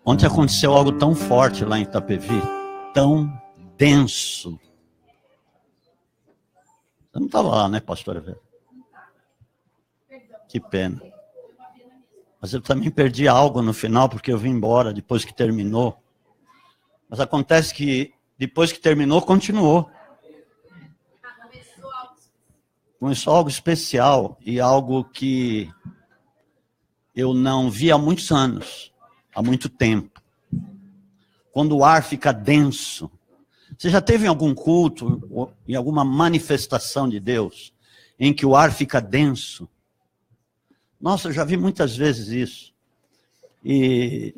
Ontem aconteceu algo tão forte lá em Itapevi, tão denso. Você não estava lá, né, pastora Vera? Que pena. Mas eu também perdi algo no final, porque eu vim embora depois que terminou. Mas acontece que depois que terminou, continuou. Começou algo especial e algo que eu não vi há muitos anos, há muito tempo. Quando o ar fica denso. Você já teve em algum culto, em alguma manifestação de Deus, em que o ar fica denso? Nossa, eu já vi muitas vezes isso. E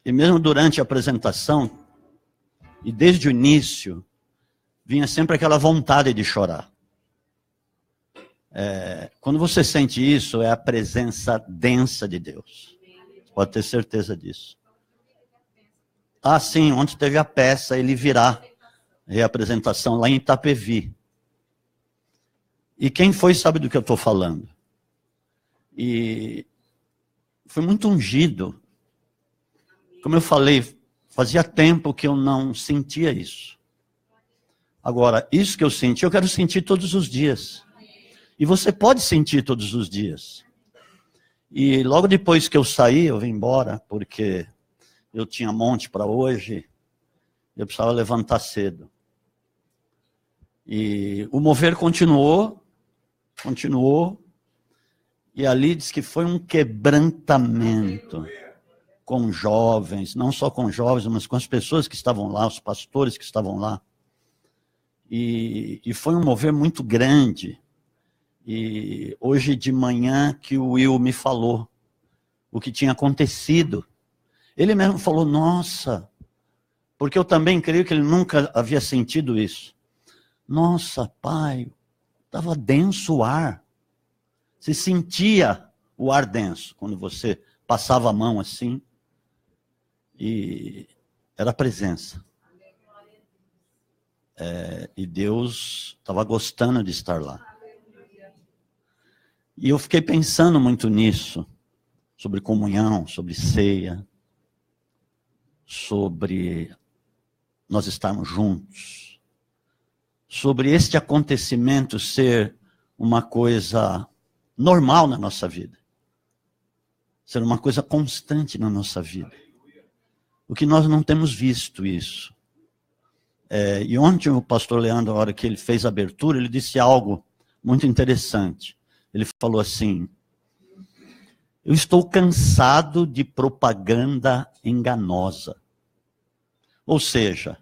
mesmo durante a apresentação, e desde o início, vinha sempre aquela vontade de chorar. Quando você sente isso, é a presença densa de Deus. Você pode ter certeza disso. Ah, sim, ontem teve a peça Ele Virá, reapresentação lá em Itapevi. E quem foi sabe do que eu estou falando. E foi muito ungido. Como eu falei, fazia tempo que eu não sentia isso. Agora, isso que eu senti, eu quero sentir todos os dias. E você pode sentir todos os dias. E logo depois que eu saí, eu vim embora, porque eu tinha monte para hoje, eu precisava levantar cedo. E o mover continuou, e ali diz que foi um quebrantamento com jovens, não só com jovens, mas com as pessoas que estavam lá, os pastores que estavam lá. E foi um mover muito grande. E hoje de manhã que o Will me falou o que tinha acontecido. Ele mesmo falou, nossa, porque eu também creio que ele nunca havia sentido isso. Nossa, pai, estava denso o ar. Você sentia o ar denso quando você passava a mão assim. E era a presença. E Deus estava gostando de estar lá. E eu fiquei pensando muito nisso, sobre comunhão, sobre ceia, sobre nós estarmos juntos, sobre este acontecimento ser uma coisa normal na nossa vida, ser uma coisa constante na nossa vida. O que nós não temos visto isso. E ontem o pastor Leandro, na hora que ele fez a abertura, ele disse algo muito interessante. Ele falou assim, eu estou cansado de propaganda enganosa. Ou seja,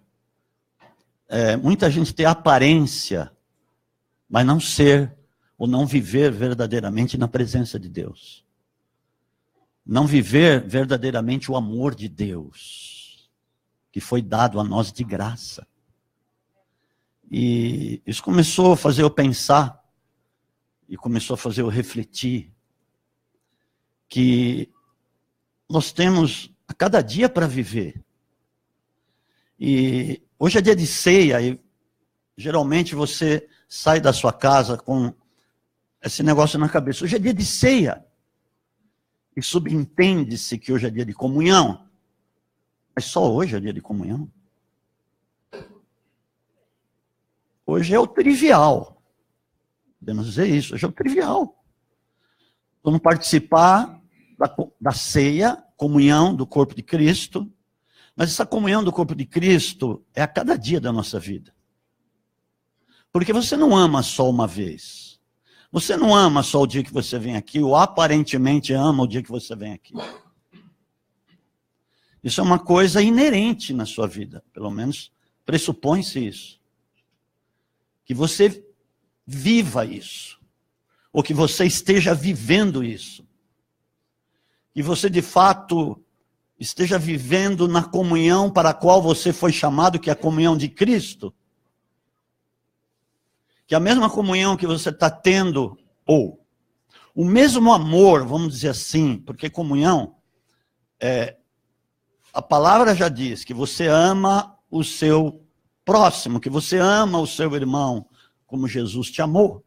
muita gente tem aparência, mas não ser ou não viver verdadeiramente na presença de Deus. Não viver verdadeiramente o amor de Deus, que foi dado a nós de graça. E isso começou a fazer eu pensar, e começou a fazer eu refletir, que nós temos a cada dia para viver. E hoje é dia de ceia, e geralmente você sai da sua casa com esse negócio na cabeça. Hoje é dia de ceia. E subentende-se que hoje é dia de comunhão. Mas só hoje é dia de comunhão. Hoje é o trivial. Podemos dizer isso, hoje é o trivial. Vamos participar da ceia, comunhão do corpo de Cristo. Mas essa comunhão do corpo de Cristo é a cada dia da nossa vida. Porque você não ama só uma vez. Você não ama só o dia que você vem aqui, ou aparentemente ama o dia que você vem aqui. Isso é uma coisa inerente na sua vida, pelo menos pressupõe-se isso. Que você viva isso, ou que você esteja vivendo isso. Que você de fato esteja vivendo na comunhão para a qual você foi chamado, que é a comunhão de Cristo. Que a mesma comunhão que você está tendo, ou o mesmo amor, vamos dizer assim, porque comunhão, a palavra já diz que você ama o seu próximo, que você ama o seu irmão, como Jesus te amou.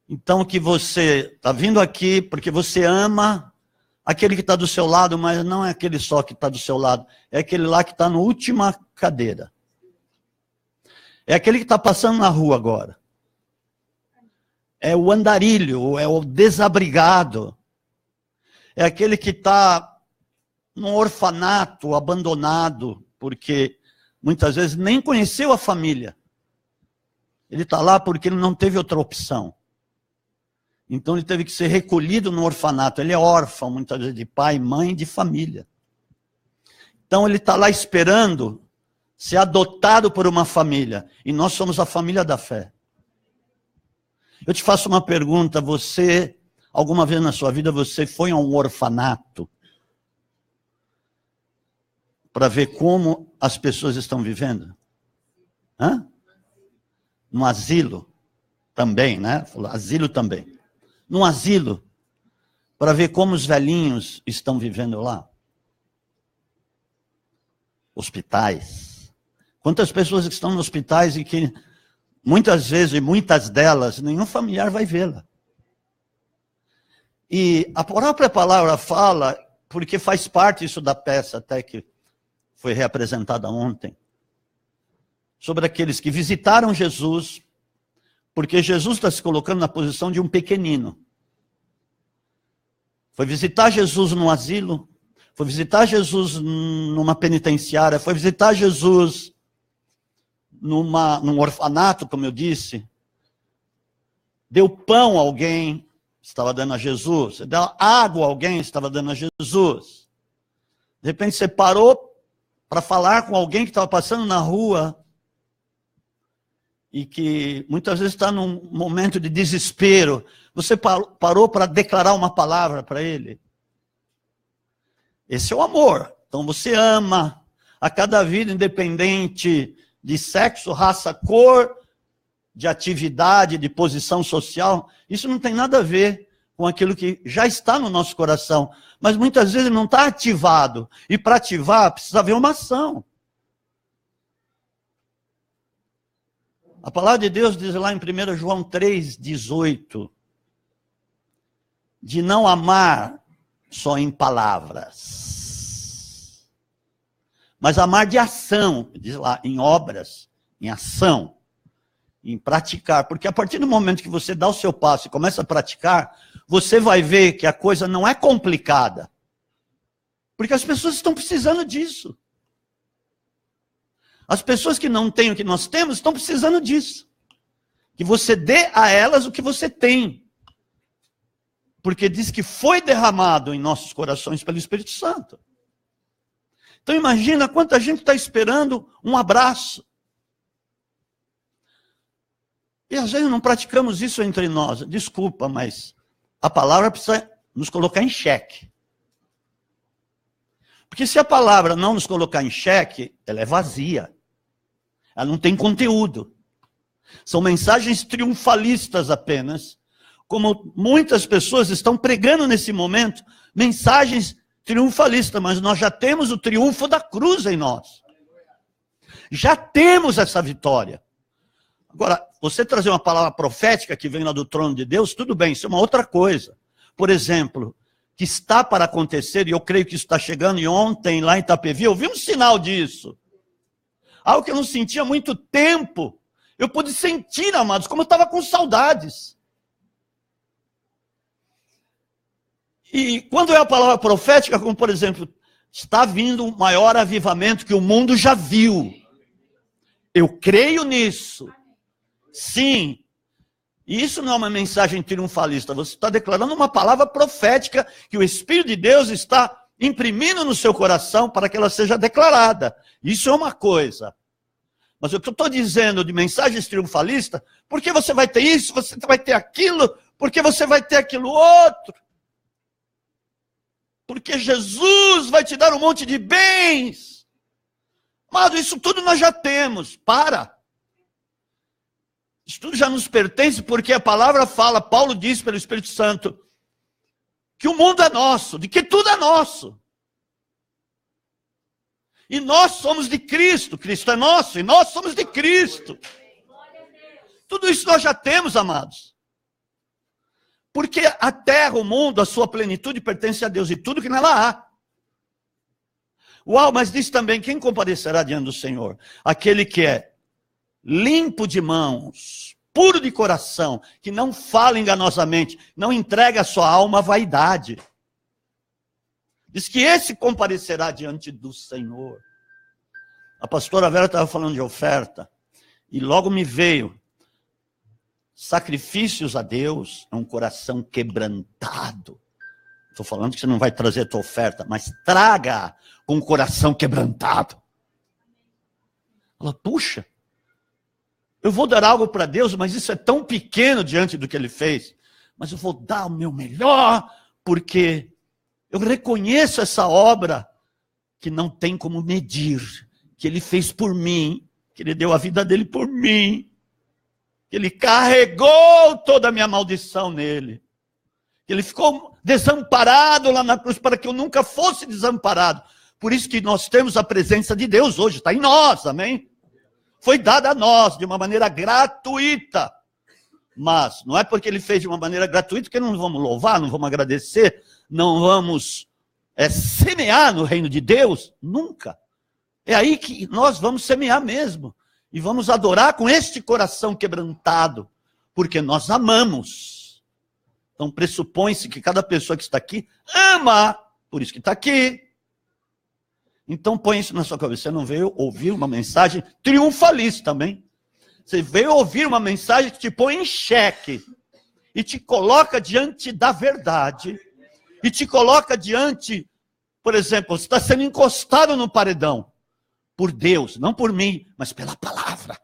Então que você está vindo aqui porque você ama aquele que está do seu lado, mas não é aquele só que está do seu lado, é aquele lá que está na última cadeira. É aquele que está passando na rua agora. É o andarilho, é o desabrigado. É aquele que está num orfanato, abandonado, porque muitas vezes nem conheceu a família. Ele está lá porque ele não teve outra opção. Então ele teve que ser recolhido no orfanato. Ele é órfão, muitas vezes, de pai, mãe e de família. Então ele está lá esperando ser adotado por uma família. E nós somos a família da fé. Eu te faço uma pergunta. Você, alguma vez na sua vida, você foi a um orfanato para ver como as pessoas estão vivendo? Hã? No asilo também, né? Asilo também. Num asilo, para ver como os velhinhos estão vivendo lá. Hospitais. Quantas pessoas estão nos hospitais e que muitas vezes, e muitas delas, nenhum familiar vai vê-la. E a própria palavra fala, porque faz parte isso da peça até que foi reapresentada ontem, sobre aqueles que visitaram Jesus, porque Jesus está se colocando na posição de um pequenino. Foi visitar Jesus no asilo, foi visitar Jesus numa penitenciária, foi visitar Jesus num orfanato, como eu disse. Deu pão a alguém, estava dando a Jesus. Deu água a alguém, estava dando a Jesus. De repente você parou para falar com alguém que estava passando na rua e que muitas vezes está num momento de desespero. Você parou para declarar uma palavra para ele. Esse é o amor. Então você ama a cada vida, independente de sexo, raça, cor, de atividade, de posição social. Isso não tem nada a ver com aquilo que já está no nosso coração. Mas muitas vezes não está ativado. E para ativar, precisa haver uma ação. A palavra de Deus diz lá em 1 João 3,18, de não amar só em palavras, mas amar de ação, diz lá, em obras, em ação, em praticar. Porque a partir do momento que você dá o seu passo e começa a praticar, você vai ver que a coisa não é complicada. Porque as pessoas estão precisando disso. As pessoas que não têm o que nós temos estão precisando disso. Que você dê a elas o que você tem. Porque diz que foi derramado em nossos corações pelo Espírito Santo. Então imagina quanta gente está esperando um abraço. E às vezes não praticamos isso entre nós. Desculpa, mas a palavra precisa nos colocar em xeque. Porque se a palavra não nos colocar em xeque, ela é vazia. Ela não tem conteúdo. São mensagens triunfalistas apenas. Como muitas pessoas estão pregando nesse momento, mensagens triunfalistas, mas nós já temos o triunfo da cruz em nós. Já temos essa vitória. Agora, você trazer uma palavra profética que vem lá do trono de Deus, tudo bem, isso é uma outra coisa. Por exemplo, que está para acontecer, e eu creio que isso está chegando, e ontem lá em Itapevi eu vi um sinal disso. Algo que eu não sentia há muito tempo. Eu pude sentir, amados, como eu estava com saudades. E quando é a palavra profética, como por exemplo, está vindo um maior avivamento que o mundo já viu. Eu creio nisso. Sim. E isso não é uma mensagem triunfalista. Você está declarando uma palavra profética que o Espírito de Deus está imprimindo no seu coração para que ela seja declarada. Isso é uma coisa. Mas o que eu estou dizendo de mensagens triunfalistas, porque você vai ter isso, você vai ter aquilo, porque você vai ter aquilo outro. Porque Jesus vai te dar um monte de bens. Mas isso tudo nós já temos. Para. Isso tudo já nos pertence, porque a palavra fala, Paulo diz pelo Espírito Santo, que o mundo é nosso, de que tudo é nosso. E nós somos de Cristo, Cristo é nosso, e nós somos de Cristo. Tudo isso nós já temos, amados. Porque a terra, o mundo, a sua plenitude pertence a Deus e tudo que nela há. Uau, mas diz também, quem comparecerá diante do Senhor? Aquele que é limpo de mãos, puro de coração, que não fala enganosamente, não entrega a sua alma à vaidade. Diz que esse comparecerá diante do Senhor. A pastora Vera estava falando de oferta, e logo me veio, sacrifícios a Deus é um coração quebrantado. Estou falando que você não vai trazer a tua oferta, mas traga com o coração quebrantado. Ela, puxa, eu vou dar algo para Deus, mas isso é tão pequeno diante do que Ele fez. Mas eu vou dar o meu melhor, porque eu reconheço essa obra que não tem como medir, que Ele fez por mim, que Ele deu a vida dele por mim, que Ele carregou toda a minha maldição nele, que Ele ficou desamparado lá na cruz para que eu nunca fosse desamparado. Por isso que nós temos a presença de Deus hoje, está em nós, amém? Foi dada a nós de uma maneira gratuita. Mas não é porque Ele fez de uma maneira gratuita que não vamos louvar, não vamos agradecer, não vamos semear no reino de Deus, nunca. É aí que nós vamos semear mesmo. E vamos adorar com este coração quebrantado, porque nós amamos. Então pressupõe-se que cada pessoa que está aqui ama, por isso que está aqui. Então põe isso na sua cabeça. Você não veio ouvir uma mensagem triunfalista também. Você veio ouvir uma mensagem que te põe em xeque e te coloca diante da verdade. E te coloca diante, por exemplo, você está sendo encostado no paredão. Por Deus, não por mim, mas pela palavra.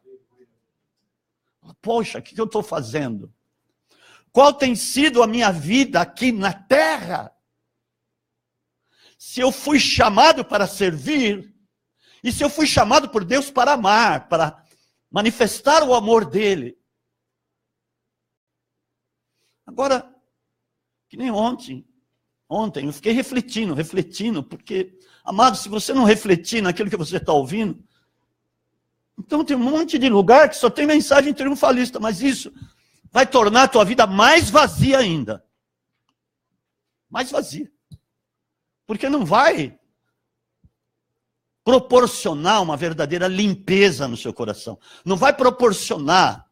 Poxa, o que eu estou fazendo? Qual tem sido a minha vida aqui na terra? Se eu fui chamado para servir, e se eu fui chamado por Deus para amar, para manifestar o amor dele. Agora, que nem ontem eu fiquei refletindo, porque, amado, se você não refletir naquilo que você está ouvindo, então tem um monte de lugar que só tem mensagem triunfalista, mas isso vai tornar a tua vida mais vazia ainda. Mais vazia. Porque não vai proporcionar uma verdadeira limpeza no seu coração. Não vai proporcionar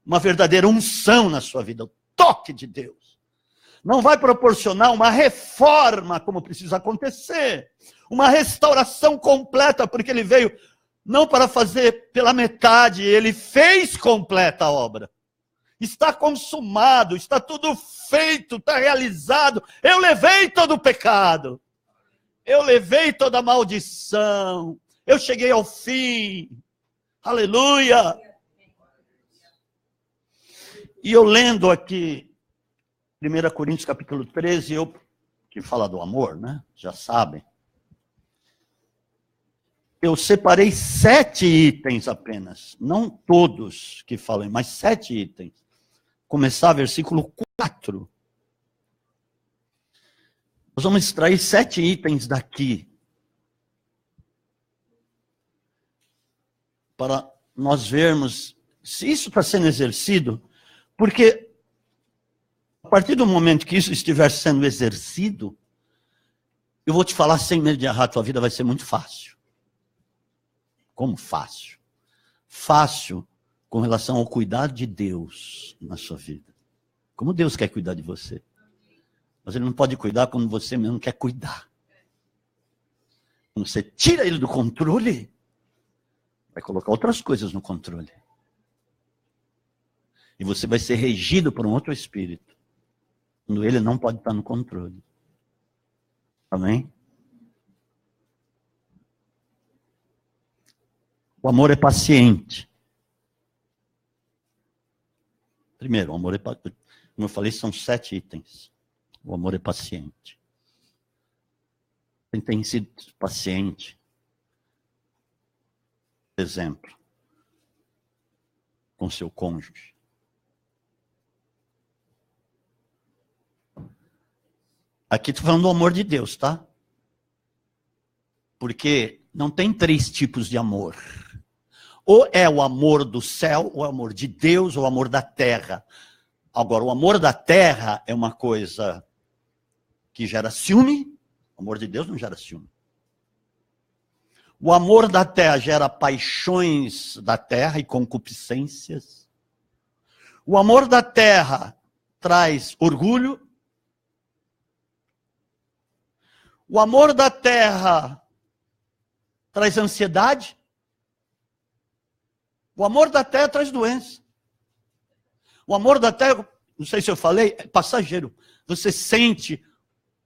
uma verdadeira unção na sua vida, o toque de Deus. Não vai proporcionar uma reforma como precisa acontecer, uma restauração completa, porque Ele veio não para fazer pela metade, Ele fez completa a obra. Está consumado, está tudo feito, está realizado. Eu levei todo o pecado, eu levei toda a maldição, eu cheguei ao fim, aleluia. E eu lendo aqui, 1 Coríntios capítulo 13, que fala do amor, né? Já sabem. Eu separei 7 itens apenas, não todos que falam, mas 7 itens. Começar versículo 4. Nós vamos extrair 7 itens daqui, para nós vermos se isso está sendo exercido, porque a partir do momento que isso estiver sendo exercido, eu vou te falar sem medo de errar, tua vida vai ser muito fácil. Como fácil? Fácil com relação ao cuidado de Deus na sua vida. Como Deus quer cuidar de você. Mas Ele não pode cuidar quando você mesmo quer cuidar. Quando você tira Ele do controle, vai colocar outras coisas no controle. E você vai ser regido por um outro espírito. Quando Ele não pode estar no controle. Amém? O amor é paciente. Primeiro, o amor é paciente. Como eu falei, são 7 itens. O amor é paciente. Quem tem sido paciente? Exemplo. Com seu cônjuge. Aqui estou falando do amor de Deus, tá? Porque não tem 3 tipos de amor. Ou é o amor do céu, ou é o amor de Deus, ou o amor da terra. Agora, o amor da terra é uma coisa que gera ciúme. O amor de Deus não gera ciúme. O amor da terra gera paixões da terra e concupiscências. O amor da terra traz orgulho. O amor da terra traz ansiedade. O amor da terra traz doença. O amor da terra, não sei se eu falei, é passageiro. Você sente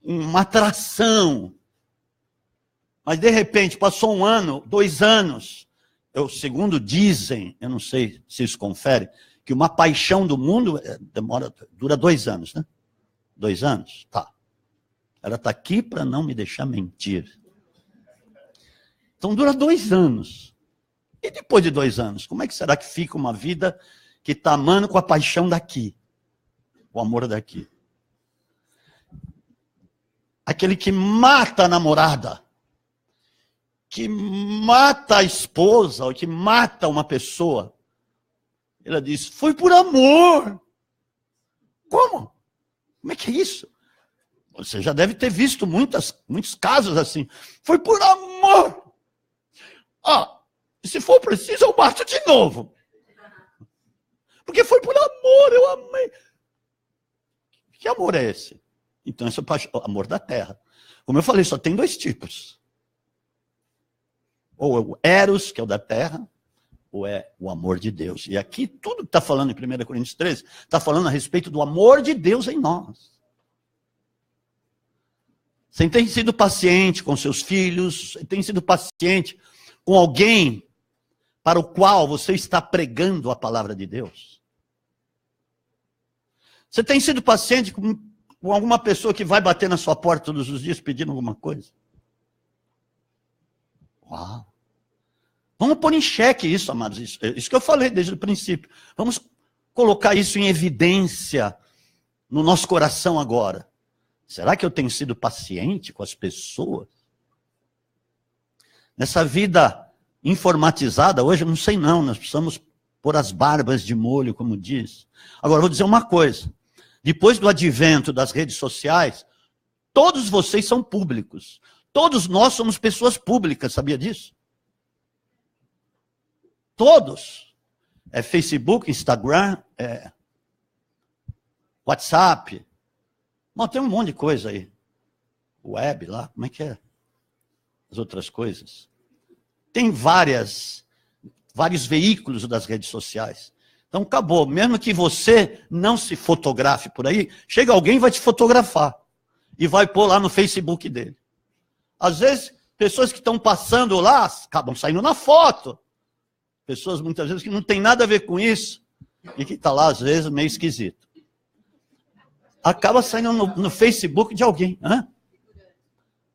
uma atração. Mas, de repente, passou 1 ano, 2 anos. Segundo dizem, eu não sei se isso confere, que uma paixão do mundo dura 2 anos, né? 2 anos? Tá. Ela está aqui para não me deixar mentir. Então, dura 2 anos. E depois de 2 anos, como é que será que fica uma vida que está amando com a paixão daqui? O amor daqui. Aquele que mata a namorada, que mata a esposa, ou que mata uma pessoa. Ela diz, foi por amor. Como? Como é que é isso? Você já deve ter visto muitos casos assim. Foi por amor. E se for preciso, eu mato de novo. Porque foi por amor, eu amei. Que amor é esse? Então, esse é o amor da terra. Como eu falei, só tem 2 tipos. Ou é o eros, que é o da terra, ou é o amor de Deus. E aqui, tudo que está falando em 1 Coríntios 13, está falando a respeito do amor de Deus em nós. Você tem sido paciente com seus filhos, você tem sido paciente com alguém para o qual você está pregando a palavra de Deus. Você tem sido paciente com alguma pessoa que vai bater na sua porta todos os dias pedindo alguma coisa? Uau! Vamos pôr em xeque isso, amados. Isso que eu falei desde o princípio. Vamos colocar isso em evidência no nosso coração agora. Será que eu tenho sido paciente com as pessoas? Nessa vida informatizada, hoje eu não sei não, nós precisamos pôr as barbas de molho, como diz. Agora, vou dizer uma coisa. Depois do advento das redes sociais, todos vocês são públicos. Todos nós somos pessoas públicas, sabia disso? Todos. É Facebook, Instagram, WhatsApp. Bom, tem um monte de coisa aí. Web lá, como é que é? As outras coisas. Tem vários veículos das redes sociais. Então, acabou. Mesmo que você não se fotografe por aí, chega alguém e vai te fotografar. E vai pôr lá no Facebook dele. Às vezes, pessoas que estão passando lá, acabam saindo na foto. Pessoas, muitas vezes, que não tem nada a ver com isso. E que está lá, às vezes, meio esquisito. Acaba saindo no Facebook de alguém.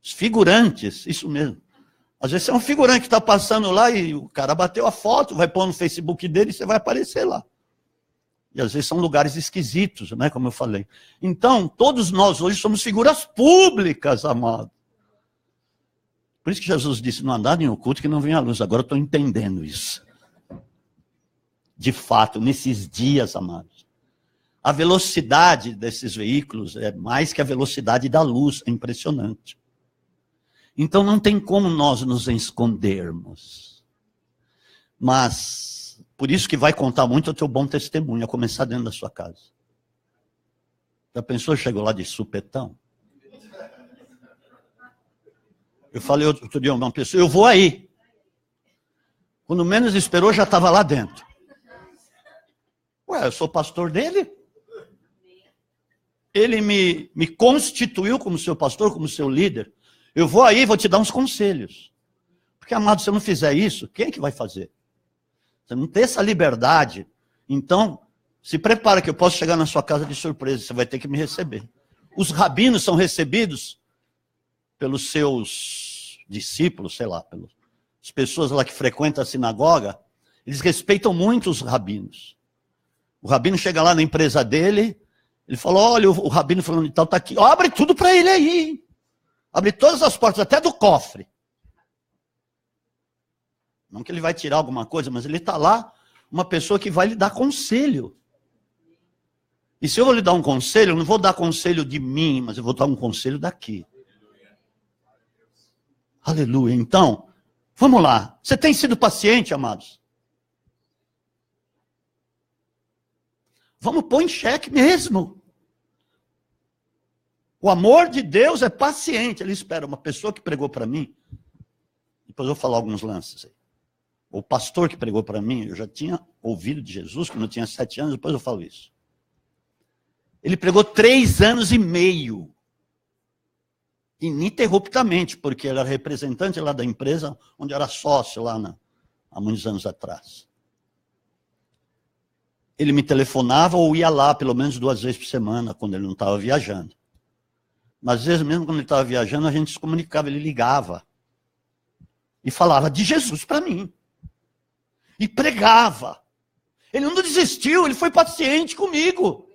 Os figurantes, isso mesmo. Às vezes é um figurante que está passando lá e o cara bateu a foto, vai pôr no Facebook dele e você vai aparecer lá. E às vezes são lugares esquisitos, né, como eu falei. Então, todos nós hoje somos figuras públicas, amado. Por isso que Jesus disse, não andar em oculto que não vem à luz. Agora eu estou entendendo isso. De fato, nesses dias, amados. A velocidade desses veículos é mais que a velocidade da luz, é impressionante. Então não tem como nós nos escondermos. Mas, por isso que vai contar muito o teu bom testemunho, a começar dentro da sua casa. Já pensou, chegou lá de supetão? Eu falei outro dia a uma pessoa, eu vou aí. Quando menos esperou, já estava lá dentro. Ué, eu sou pastor dele? Ele me constituiu como seu pastor, como seu líder. Eu vou aí e vou te dar uns conselhos. Porque, amado, se eu não fizer isso, quem é que vai fazer? Você não tem essa liberdade. Então, se prepara que eu posso chegar na sua casa de surpresa. Você vai ter que me receber. Os rabinos são recebidos pelos seus discípulos, sei lá, pelas pessoas lá que frequentam a sinagoga. Eles respeitam muito os rabinos. O rabino chega lá na empresa dele, ele fala, olha, o rabino falando de tal está aqui. Abre tudo para ele aí. Abre todas as portas, até do cofre. Não que ele vai tirar alguma coisa, mas ele está lá, uma pessoa que vai lhe dar conselho. E se eu vou lhe dar um conselho, eu não vou dar conselho de mim, mas eu vou dar um conselho daqui. Aleluia. Então, vamos lá. Você tem sido paciente, amados? Vamos pôr em xeque mesmo. O amor de Deus é paciente. Ele espera. Uma pessoa que pregou para mim, depois eu vou falar alguns lances aí. O pastor que pregou para mim, eu já tinha ouvido de Jesus quando eu tinha 7 anos, depois eu falo isso. Ele pregou 3 anos e meio. Ininterruptamente, porque ele era representante lá da empresa, onde era sócio lá há muitos anos atrás. Ele me telefonava ou ia lá pelo menos 2 vezes por semana, quando ele não estava viajando. Mas às vezes, mesmo quando ele estava viajando, a gente se comunicava, ele ligava. E falava de Jesus para mim. E pregava. Ele não desistiu, ele foi paciente comigo.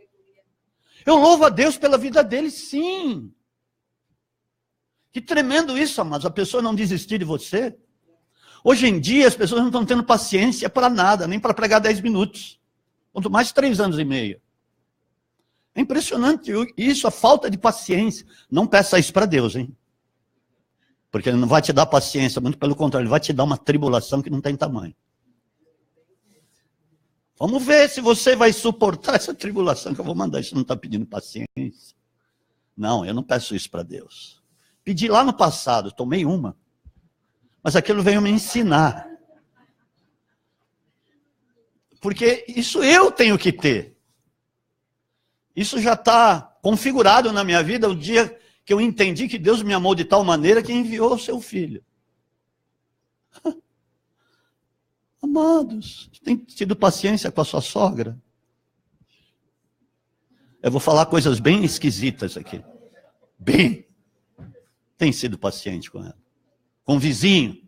Eu louvo a Deus pela vida dele, sim. Que tremendo isso, amados, a pessoa não desistir de você. Hoje em dia, as pessoas não estão tendo paciência para nada, nem para pregar 10 minutos. Quanto mais 3 anos e meio. É impressionante isso, a falta de paciência. Não peça isso para Deus, hein? Porque ele não vai te dar paciência, muito pelo contrário, ele vai te dar uma tribulação que não tem tamanho. Vamos ver se você vai suportar essa tribulação que eu vou mandar. Isso não está pedindo paciência. Não, eu não peço isso para Deus. Pedi lá no passado, tomei uma. Mas aquilo veio me ensinar. Porque isso eu tenho que ter. Isso já está configurado na minha vida o dia que eu entendi que Deus me amou de tal maneira que enviou o seu filho. Amados, tem tido paciência com a sua sogra? Eu vou falar coisas bem esquisitas aqui. Bem. Tem sido paciente com ela. Com o vizinho,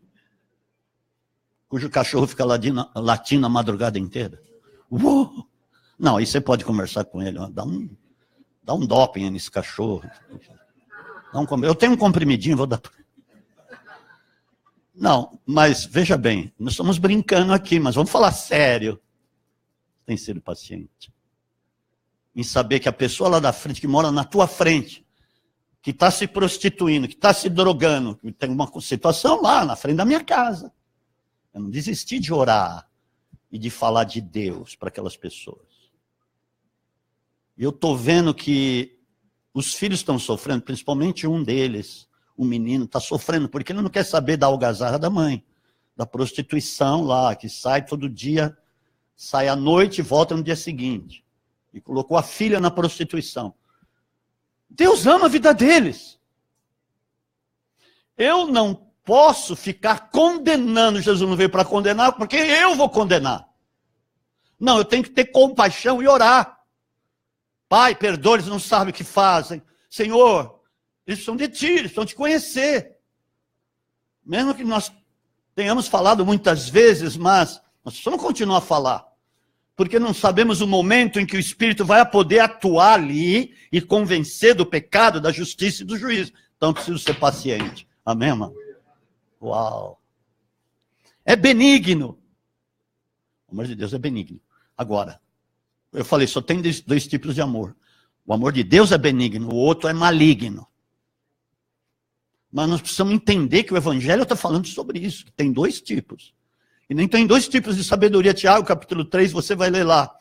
cujo cachorro fica latindo a madrugada inteira. Não, aí você pode conversar com ele. Dá um doping nesse cachorro. Eu tenho um comprimidinho, vou dar. Não, mas veja bem, nós estamos brincando aqui, mas vamos falar sério. Tem sido paciente. Em saber que a pessoa lá da frente, que mora na tua frente, que está se prostituindo, que está se drogando, que tem uma situação lá na frente da minha casa. Eu não desisti de orar e de falar de Deus para aquelas pessoas. Eu estou vendo que os filhos estão sofrendo, principalmente um deles, o menino, está sofrendo, porque ele não quer saber da algazarra da mãe, da prostituição lá, que sai todo dia, sai à noite e volta no dia seguinte. E colocou a filha na prostituição. Deus ama a vida deles. Eu não posso ficar condenando. Jesus não veio para condenar, porque eu vou condenar. Não, eu tenho que ter compaixão e orar. Pai, perdoa, eles não sabem o que fazem. Senhor, eles são de ti, eles vão te conhecer. Mesmo que nós tenhamos falado muitas vezes, mas nós precisamos continuar a falar. Porque não sabemos o momento em que o Espírito vai poder atuar ali e convencer do pecado, da justiça e do juízo. Então, preciso ser paciente. Amém, irmão? Uau! É benigno. O amor de Deus é benigno. Agora, eu falei, só tem 2 tipos de amor. O amor de Deus é benigno, o outro é maligno. Mas nós precisamos entender que o Evangelho está falando sobre isso, que tem 2 tipos. E nem tem 2 tipos de sabedoria. Tiago, capítulo 3, você vai ler lá.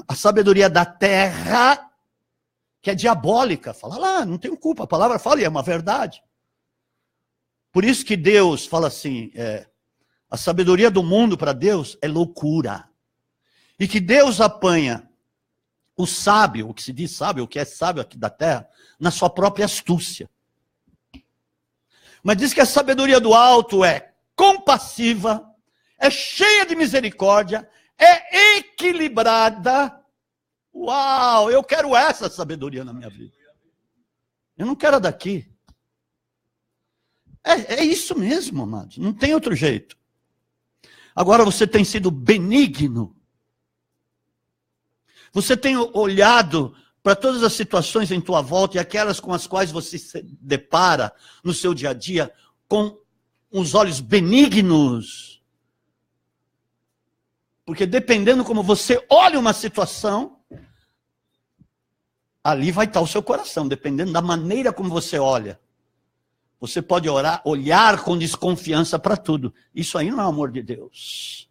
A sabedoria da terra, que é diabólica. Fala lá, não tenho culpa. A palavra fala e é uma verdade. Por isso que Deus fala assim, a sabedoria do mundo para Deus é loucura. E que Deus apanha o sábio, o que se diz sábio, o que é sábio aqui da terra, na sua própria astúcia. Mas diz que a sabedoria do alto é compassiva, é cheia de misericórdia, é equilibrada. Uau, eu quero essa sabedoria na minha vida. Eu não quero a daqui. É isso mesmo, amados, não tem outro jeito. Agora você tem sido benigno. Você tem olhado para todas as situações em tua volta e aquelas com as quais você se depara no seu dia a dia com os olhos benignos. Porque dependendo como você olha uma situação, ali vai estar o seu coração, dependendo da maneira como você olha. Você pode olhar com desconfiança para tudo. Isso aí não é o amor de Deus.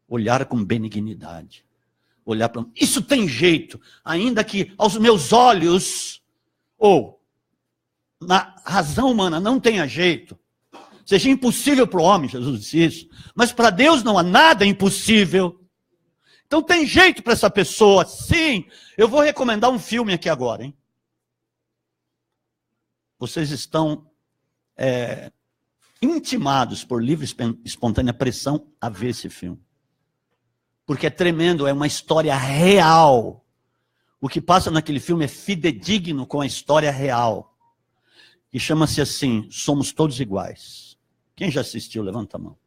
Olhar com benignidade. Olhar para... Isso tem jeito, ainda que aos meus olhos, ou na razão humana, não tenha jeito. Seja impossível para o homem, Jesus disse isso. Mas para Deus não há nada impossível. Então tem jeito para essa pessoa. Sim, eu vou recomendar um filme aqui agora, hein? Vocês estão intimados por livre e espontânea pressão a ver esse filme. Porque é tremendo, é uma história real. O que passa naquele filme é fidedigno com a história real. E chama-se assim, Somos Todos Iguais. Quem já assistiu? Levanta a mão.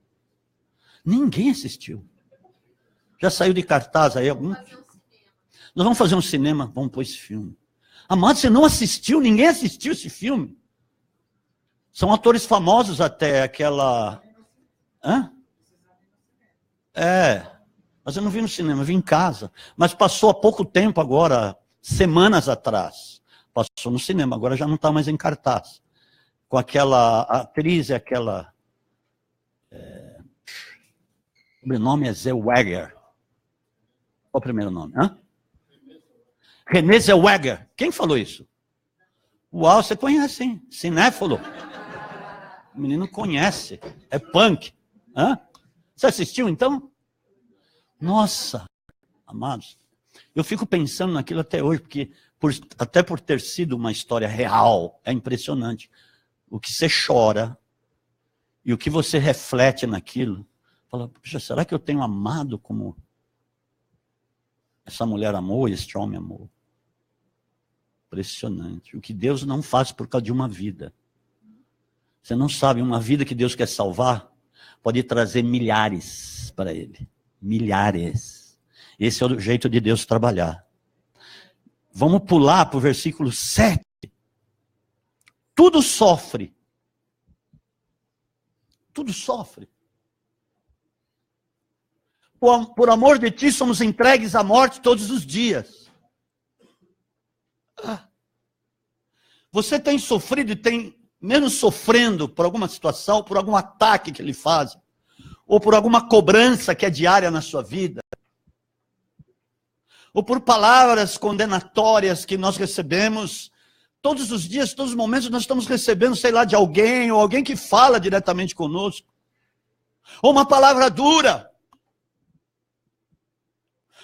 Ninguém assistiu. Já saiu de cartaz aí algum? Nós vamos fazer um cinema, vamos pôr esse filme. Amado, você não assistiu? Ninguém assistiu esse filme? São atores famosos até, aquela... Hã? Mas eu não vi no cinema, eu vi em casa. Mas passou há pouco tempo agora, semanas atrás. Passou no cinema, agora já não está mais em cartaz. Com aquela atriz, aquela... O sobrenome é Zellweger. Qual o primeiro nome? Hã? Renée Zellweger. Quem falou isso? Uau, você conhece, hein? Cinéfilo. O menino conhece. É punk. Hã? Você assistiu, então? Nossa, amados. Eu fico pensando naquilo até hoje, porque até por ter sido uma história real, é impressionante. O que você chora e o que você reflete naquilo. Fala, puxa, será que eu tenho amado como essa mulher amou e este homem amou? Impressionante. O que Deus não faz por causa de uma vida. Você não sabe, uma vida que Deus quer salvar pode trazer milhares para Ele. Milhares. Esse é o jeito de Deus trabalhar. Vamos pular para o versículo 7. Tudo sofre. Tudo sofre. Por amor de ti somos entregues à morte todos os dias. Você tem sofrido e tem menos sofrendo por alguma situação, por algum ataque que lhe fazem, ou por alguma cobrança que é diária na sua vida, ou por palavras condenatórias que nós recebemos todos os dias, todos os momentos nós estamos recebendo, sei lá, de alguém, ou alguém que fala diretamente conosco, ou uma palavra dura,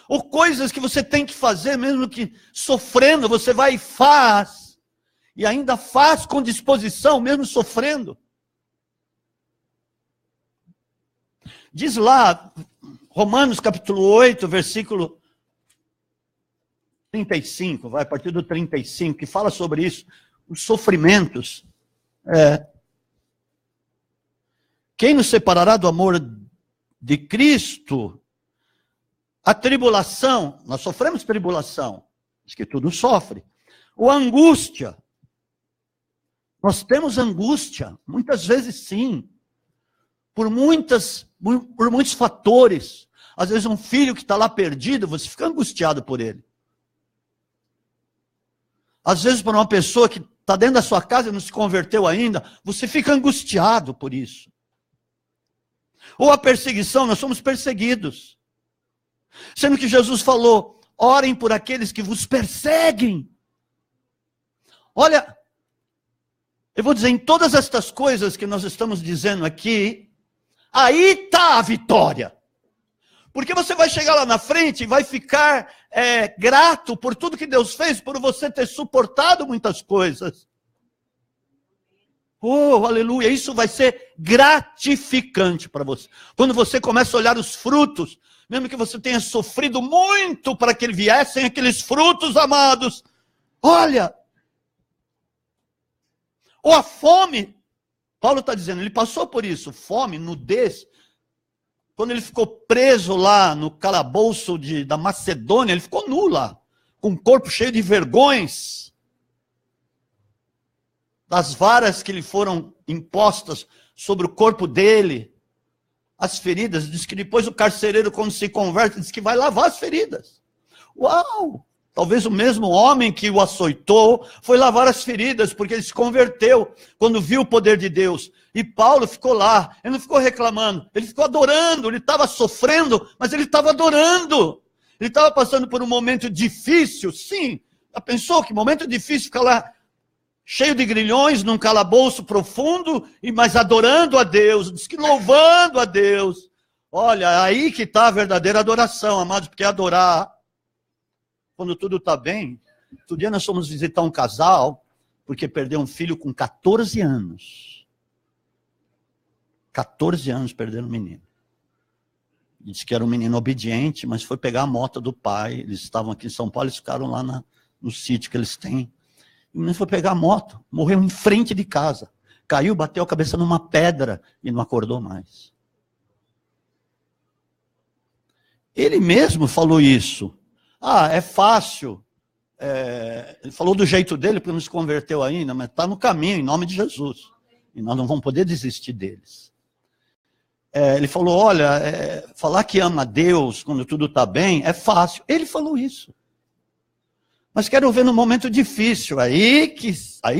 ou coisas que você tem que fazer, mesmo que sofrendo, você vai e faz, e ainda faz com disposição, mesmo sofrendo. Diz lá, Romanos capítulo 8, versículo 35, vai a partir do 35, que fala sobre isso, os sofrimentos. Quem nos separará do amor de Cristo? A tribulação, nós sofremos tribulação, diz que tudo sofre. Ou a angústia, nós temos angústia, muitas vezes sim, por muitos fatores. Às vezes um filho que está lá perdido, você fica angustiado por ele. Às vezes por uma pessoa que está dentro da sua casa e não se converteu ainda, você fica angustiado por isso. Ou a perseguição, nós somos perseguidos. Sendo que Jesus falou, orem por aqueles que vos perseguem. Olha, eu vou dizer, em todas estas coisas que nós estamos dizendo aqui, aí está a vitória. Porque você vai chegar lá na frente e vai ficar grato por tudo que Deus fez, por você ter suportado muitas coisas. Oh, aleluia, isso vai ser gratificante para você. Quando você começa a olhar os frutos, mesmo que você tenha sofrido muito para que viessem aqueles frutos, amados. Olha, ou a fome, Paulo está dizendo, ele passou por isso, fome, nudez. Quando ele ficou preso lá no calabouço da Macedônia, ele ficou nu lá, com o corpo cheio de vergões. Das varas que lhe foram impostas sobre o corpo dele, as feridas, diz que depois o carcereiro, quando se converte, diz que vai lavar as feridas. Uau! Talvez o mesmo homem que o açoitou foi lavar as feridas, porque ele se converteu quando viu o poder de Deus. E Paulo ficou lá, ele não ficou reclamando, ele ficou adorando, ele estava sofrendo, mas ele estava adorando. Ele estava passando por um momento difícil, sim. Já pensou que momento difícil ficar lá cheio de grilhões, num calabouço profundo, mas adorando a Deus, diz que louvando a Deus. Olha, aí que está a verdadeira adoração, amados, porque adorar, quando tudo está bem. Outro dia nós fomos visitar um casal, porque perdeu um filho com 14 anos. 14 anos perderam um menino. Disse que era um menino obediente, mas foi pegar a moto do pai. Eles estavam aqui em São Paulo, eles ficaram lá no sítio que eles têm. E o menino foi pegar a moto, morreu em frente de casa. Caiu, bateu a cabeça numa pedra e não acordou mais. Ele mesmo falou isso. Ah, é fácil. Ele falou do jeito dele, porque não se converteu ainda, mas está no caminho, em nome de Jesus. E nós não vamos poder desistir deles. Ele falou, olha, falar que ama Deus quando tudo está bem é fácil. Ele falou isso. Mas quero ver no momento difícil, aí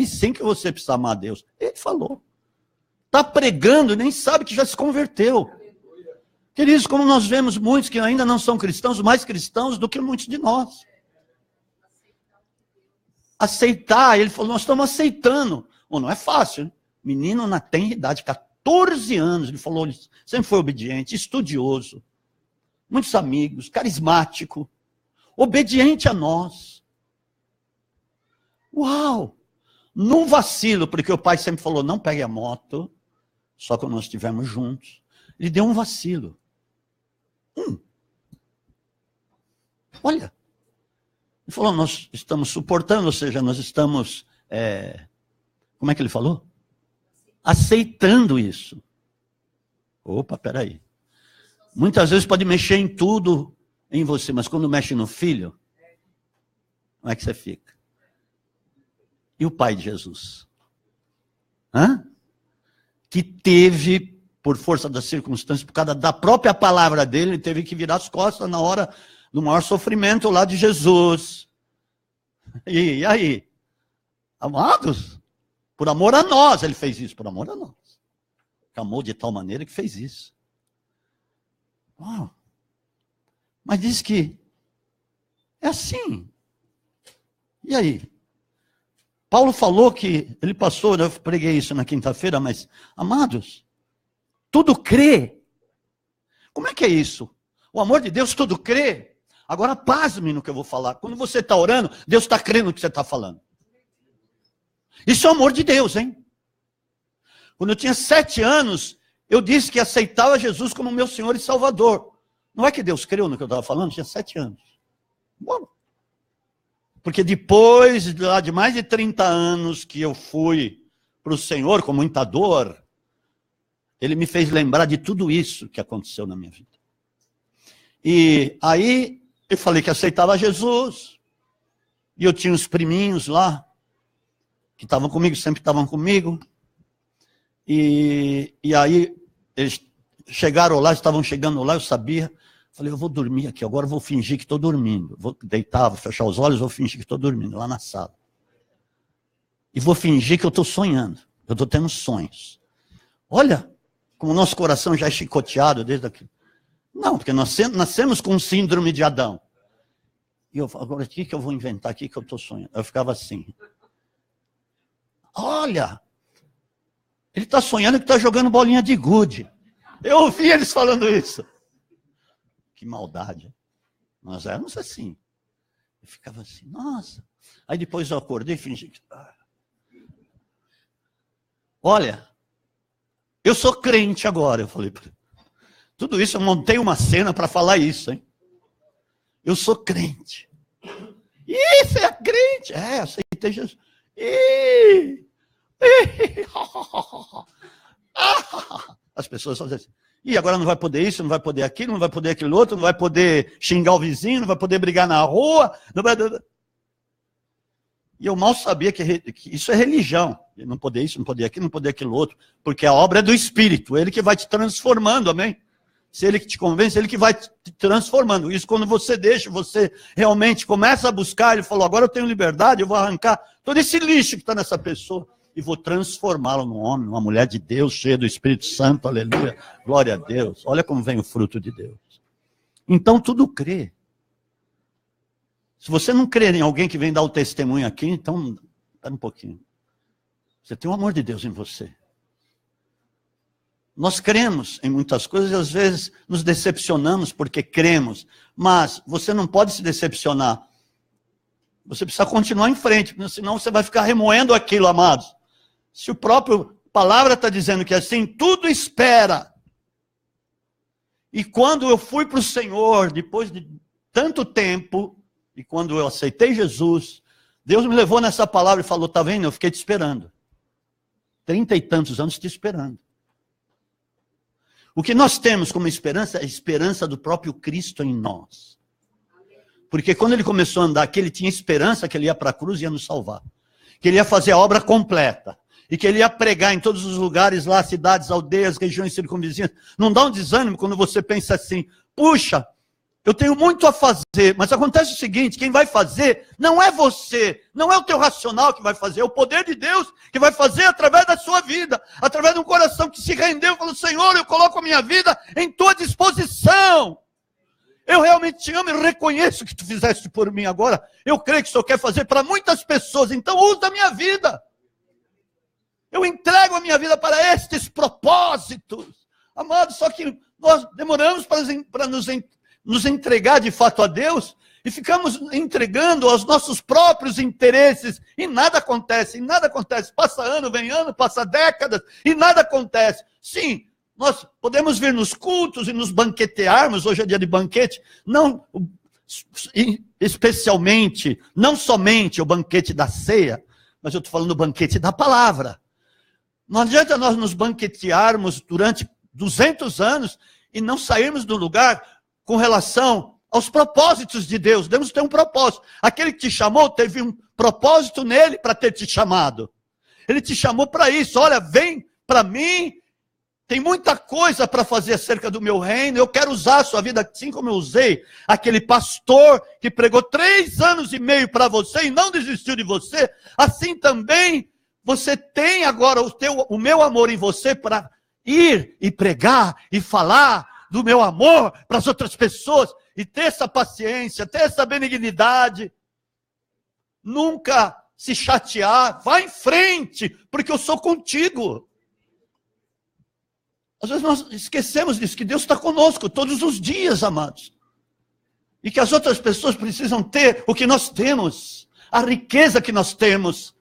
sim que você precisa amar Deus. Ele falou. Está pregando, nem sabe que já se converteu. Queridos, como nós vemos muitos que ainda não são cristãos, mais cristãos do que muitos de nós. Aceitar, ele falou, nós estamos aceitando. Ou não é fácil, né? Menino na tenra idade, 14 anos, ele falou, ele sempre foi obediente, estudioso, muitos amigos, carismático, obediente a nós. Uau! Num vacilo, porque o pai sempre falou, não pegue a moto, só quando nós estivermos juntos. Ele deu um vacilo. Olha, ele falou, nós estamos suportando, ou seja, nós estamos, como é que ele falou? Aceitando isso. Opa, peraí. Muitas vezes pode mexer em tudo em você, mas quando mexe no filho, como é que você fica? E o pai de Jesus? Que teve, por força das circunstâncias, por causa da própria palavra dele, ele teve que virar as costas na hora do maior sofrimento lá de Jesus. E aí? Amados, por amor a nós, ele fez isso, por amor a nós. Amou de tal maneira que fez isso. Uau. Mas diz que é assim. E aí? Paulo falou que, ele passou, eu preguei isso na quinta-feira, mas, amados, tudo crê. Como é que é isso? O amor de Deus tudo crê. Agora pasme no que eu vou falar. Quando você está orando, Deus está crendo no que você está falando. Isso é o amor de Deus, hein? Quando eu tinha 7 anos, eu disse que aceitava Jesus como meu Senhor e Salvador. Não é que Deus creu no que eu estava falando? Eu tinha 7 anos. Bom, porque depois de mais de 30 anos que eu fui para o Senhor com muita dor, Ele me fez lembrar de tudo isso que aconteceu na minha vida. E aí eu falei que aceitava Jesus. E eu tinha uns priminhos lá, que estavam comigo, sempre estavam comigo. E aí eles chegaram lá, estavam chegando lá, eu sabia. Falei, eu vou dormir aqui, agora eu vou fingir que estou dormindo. Vou deitar, vou fechar os olhos, vou fingir que estou dormindo lá na sala. E vou fingir que eu estou sonhando. Eu estou tendo sonhos. Olha, como o nosso coração já é chicoteado desde aqui. Não, porque nós nascemos com síndrome de Adão. E eu falo, agora o que eu vou inventar aqui que eu estou sonhando? Eu ficava assim. Olha, ele está sonhando que está jogando bolinha de gude. Eu ouvi eles falando isso. Que maldade. Nós éramos assim. Eu ficava assim, nossa. Aí depois eu acordei e fingi que... Olha, eu sou crente agora, eu falei. Tudo isso, eu montei uma cena para falar isso, hein? Eu sou crente. Ih, você é crente? Aceitei Jesus. As pessoas só dizem assim, e agora não vai poder isso, não vai poder aquilo, não vai poder aquilo outro, não vai poder xingar o vizinho, não vai poder brigar na rua. Não vai... E eu mal sabia que isso é religião. Não poder isso, não poder aquilo, não poder aquilo outro. Porque a obra é do Espírito, ele que vai te transformando, amém? Se ele que te convence, ele que vai te transformando. Isso quando você deixa, você realmente começa a buscar, ele falou, agora eu tenho liberdade, eu vou arrancar todo esse lixo que está nessa pessoa e vou transformá-lo num homem, numa mulher de Deus, cheia do Espírito Santo, aleluia, glória a Deus. Olha como vem o fruto de Deus. Então tudo crê. Se você não crer em alguém que vem dar o testemunho aqui, então, espera um pouquinho. Você tem o amor de Deus em você. Nós cremos em muitas coisas e às vezes nos decepcionamos porque cremos. Mas você não pode se decepcionar. Você precisa continuar em frente, senão você vai ficar remoendo aquilo, amados. Se o próprio palavra está dizendo que assim, tudo espera. E quando eu fui para o Senhor, depois de tanto tempo, e quando eu aceitei Jesus, Deus me levou nessa palavra e falou, tá vendo, eu fiquei te esperando. 30 e tantos anos te esperando. O que nós temos como esperança é a esperança do próprio Cristo em nós. Porque quando ele começou a andar aqui, ele tinha esperança que ele ia para a cruz e ia nos salvar. Que ele ia fazer a obra completa. E que ele ia pregar em todos os lugares lá, cidades, aldeias, regiões circunvizinhas. Não dá um desânimo quando você pensa assim, puxa, eu tenho muito a fazer, mas acontece o seguinte, quem vai fazer não é você, não é o teu racional que vai fazer, é o poder de Deus que vai fazer através da sua vida, através de um coração que se rendeu e falou, Senhor, eu coloco a minha vida em tua disposição. Eu realmente te amo e reconheço que tu fizeste por mim agora. Eu creio que o Senhor quer fazer para muitas pessoas, então usa a minha vida. Eu entrego a minha vida para estes propósitos. Amados, só que nós demoramos para nos entregar de fato a Deus e ficamos entregando aos nossos próprios interesses e nada acontece, Passa ano, vem ano, passa décadas e nada acontece. Sim, nós podemos vir nos cultos e nos banquetearmos, hoje é dia de banquete, não especialmente, não somente o banquete da ceia, mas eu estou falando do banquete da palavra. Não adianta nós nos banquetearmos durante 200 anos e não sairmos do lugar com relação aos propósitos de Deus. Deus tem um propósito. Aquele que te chamou teve um propósito nele para ter te chamado. Ele te chamou para isso. Olha, vem para mim. Tem muita coisa para fazer acerca do meu reino. Eu quero usar a sua vida assim como eu usei aquele pastor que pregou 3 anos e meio para você e não desistiu de você. Assim também você tem agora o meu amor em você para ir e pregar e falar do meu amor para as outras pessoas, e ter essa paciência, ter essa benignidade, nunca se chatear, vá em frente, porque eu sou contigo. Às vezes nós esquecemos disso, que Deus está conosco todos os dias, amados, e que as outras pessoas precisam ter o que nós temos, a riqueza que nós temos,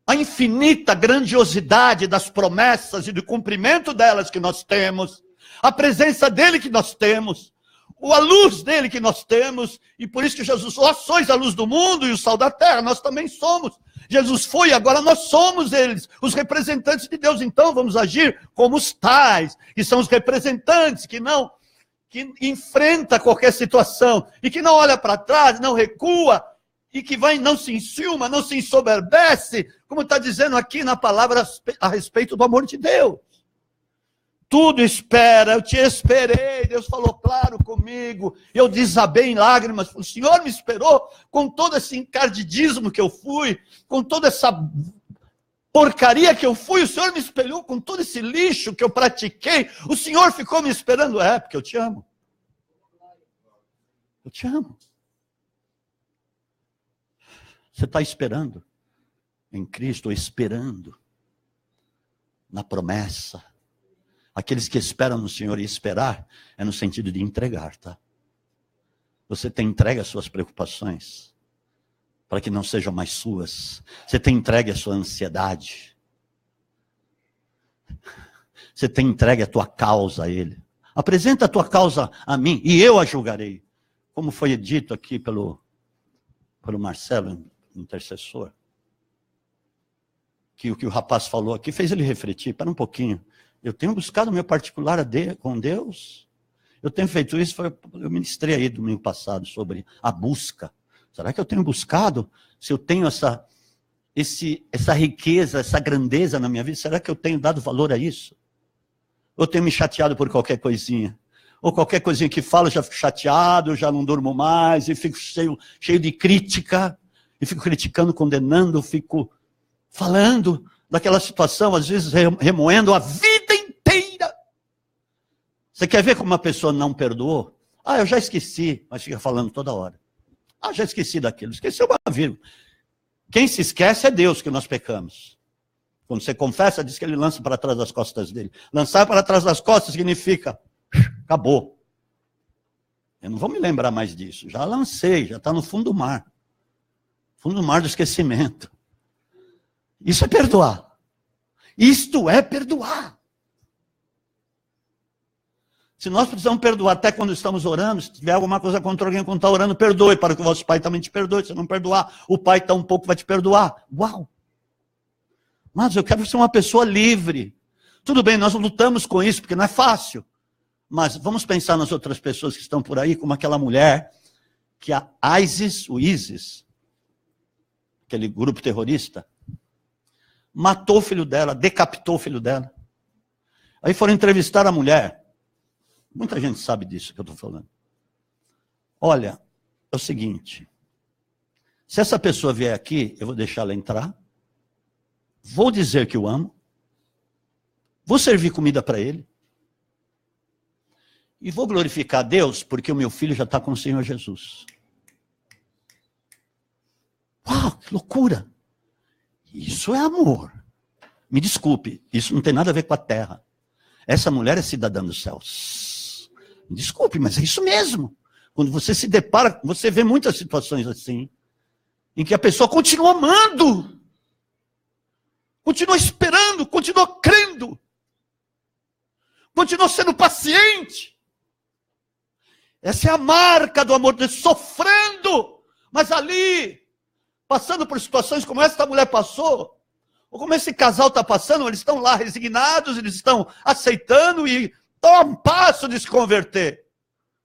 a infinita grandiosidade das promessas e do cumprimento delas que nós temos, a presença dele que nós temos, a luz dele que nós temos, e por isso que Jesus, vós sois a luz do mundo e o sal da terra, nós também somos. Jesus foi, agora nós somos eles, os representantes de Deus, então vamos agir como os tais, que são os representantes, que enfrenta qualquer situação, e que não olha para trás, não recua, e que não se enciuma, não se ensoberbece, como está dizendo aqui na palavra a respeito do amor de Deus. Tudo espera, eu te esperei, Deus falou claro comigo, eu desabei em lágrimas, o Senhor me esperou com todo esse encardidismo que eu fui, com toda essa porcaria que eu fui, o Senhor me espelhou com todo esse lixo que eu pratiquei, o Senhor ficou me esperando, porque eu te amo. Eu te amo. Você está esperando em Cristo, esperando na promessa. Aqueles que esperam no Senhor, e esperar é no sentido de entregar, tá? Você tem entregue as suas preocupações para que não sejam mais suas. Você tem entregue a sua ansiedade. Você tem entregue a tua causa a Ele. Apresenta a tua causa a mim e eu a julgarei. Como foi dito aqui pelo Marcelo, intercessor. Que o que o rapaz falou aqui fez ele refletir. Para um pouquinho. Eu tenho buscado o meu particular com Deus. Eu tenho feito isso, eu ministrei aí domingo passado sobre a busca. Será que eu tenho buscado? Se eu tenho essa riqueza, essa grandeza na minha vida, será que eu tenho dado valor a isso? Ou tenho me chateado por qualquer coisinha? ou qualquer coisinha que falo, eu já fico chateado, eu já não durmo mais, e fico cheio de crítica, e fico criticando, condenando, fico falando daquela situação, às vezes remoendo a vida inteira. Você quer ver como uma pessoa não perdoou? Ah, eu já esqueci, mas fica falando toda hora. Ah, já esqueci daquilo, esqueceu uma vírgula. Quem se esquece é Deus que nós pecamos. Quando você confessa, diz que ele lança para trás das costas dele. Lançar para trás das costas significa, acabou. Eu não vou me lembrar mais disso. Já lancei, já está no fundo do mar. Fundo do mar do esquecimento. Isso é perdoar. Isto é perdoar. Se nós precisamos perdoar até quando estamos orando, se tiver alguma coisa contra alguém quando está orando, perdoe, para que o vosso pai também te perdoe. Se não perdoar, o pai tampouco vai te perdoar. Uau! Mas eu quero ser uma pessoa livre. Tudo bem, nós lutamos com isso, porque não é fácil. Mas vamos pensar nas outras pessoas que estão por aí, como aquela mulher, que a ISIS, aquele grupo terrorista, matou o filho dela, decapitou o filho dela. Aí foram entrevistar a mulher. Muita gente sabe disso que eu estou falando. Olha, é o seguinte, se essa pessoa vier aqui, eu vou deixar ela entrar, vou dizer que o amo, vou servir comida para ele, e vou glorificar a Deus, porque o meu filho já está com o Senhor Jesus. Uau, que loucura! Isso é amor. Me desculpe, isso não tem nada a ver com a terra. Essa mulher é cidadã dos céus. Me desculpe, mas é isso mesmo. Quando você se depara, você vê muitas situações assim, em que a pessoa continua amando, continua esperando, continua crendo, continua sendo paciente. Essa é a marca do amor de Deus, sofrendo, mas ali, passando por situações como essa mulher passou, ou como esse casal está passando, eles estão lá resignados, eles estão aceitando e estão a um passo de se converter.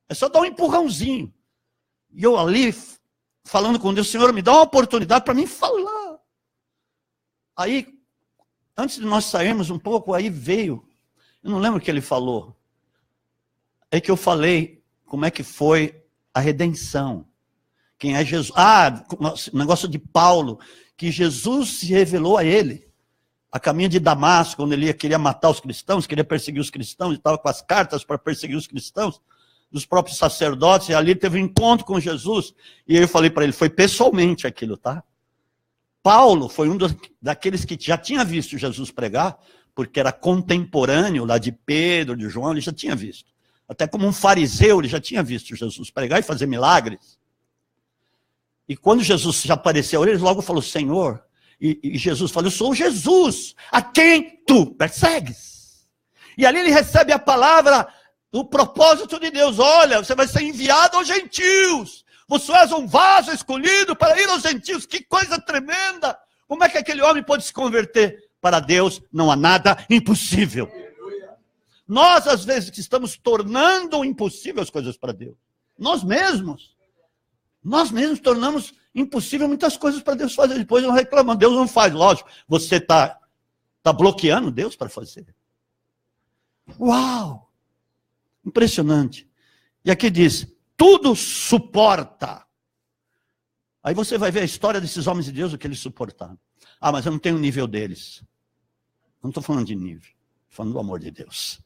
É só dar um empurrãozinho. E eu ali, falando com Deus, Senhor, me dá uma oportunidade para mim falar. Aí, antes de nós sairmos um pouco, aí veio, eu não lembro o que ele falou, é que eu falei como é que foi a redenção. Quem é Jesus? Ah, o negócio de Paulo, que Jesus se revelou a ele, a caminho de Damasco, quando ele queria matar os cristãos, queria perseguir os cristãos, estava com as cartas para perseguir os cristãos, dos próprios sacerdotes, e ali teve um encontro com Jesus, e eu falei para ele, foi pessoalmente aquilo, tá? Paulo foi um daqueles que já tinha visto Jesus pregar, porque era contemporâneo lá de Pedro, de João, ele já tinha visto. Até como um fariseu, ele já tinha visto Jesus pregar e fazer milagres. E quando Jesus já apareceu, ele logo falou, Senhor, e Jesus falou, eu sou Jesus, a quem tu persegues. E ali ele recebe a palavra do propósito de Deus, olha, você vai ser enviado aos gentios, você és um vaso escolhido para ir aos gentios, que coisa tremenda. Como é que aquele homem pode se converter? Para Deus não há nada impossível. Nós, às vezes, estamos tornando impossível as coisas para Deus. Nós mesmos tornamos impossível muitas coisas para Deus fazer. Depois não reclamamos. Deus não faz, lógico. Você está bloqueando Deus para fazer. Uau! Impressionante. E aqui diz, tudo suporta. Aí você vai ver a história desses homens de Deus, o que eles suportaram. Ah, mas eu não tenho o nível deles. Não estou falando de nível. Estou falando do amor de Deus.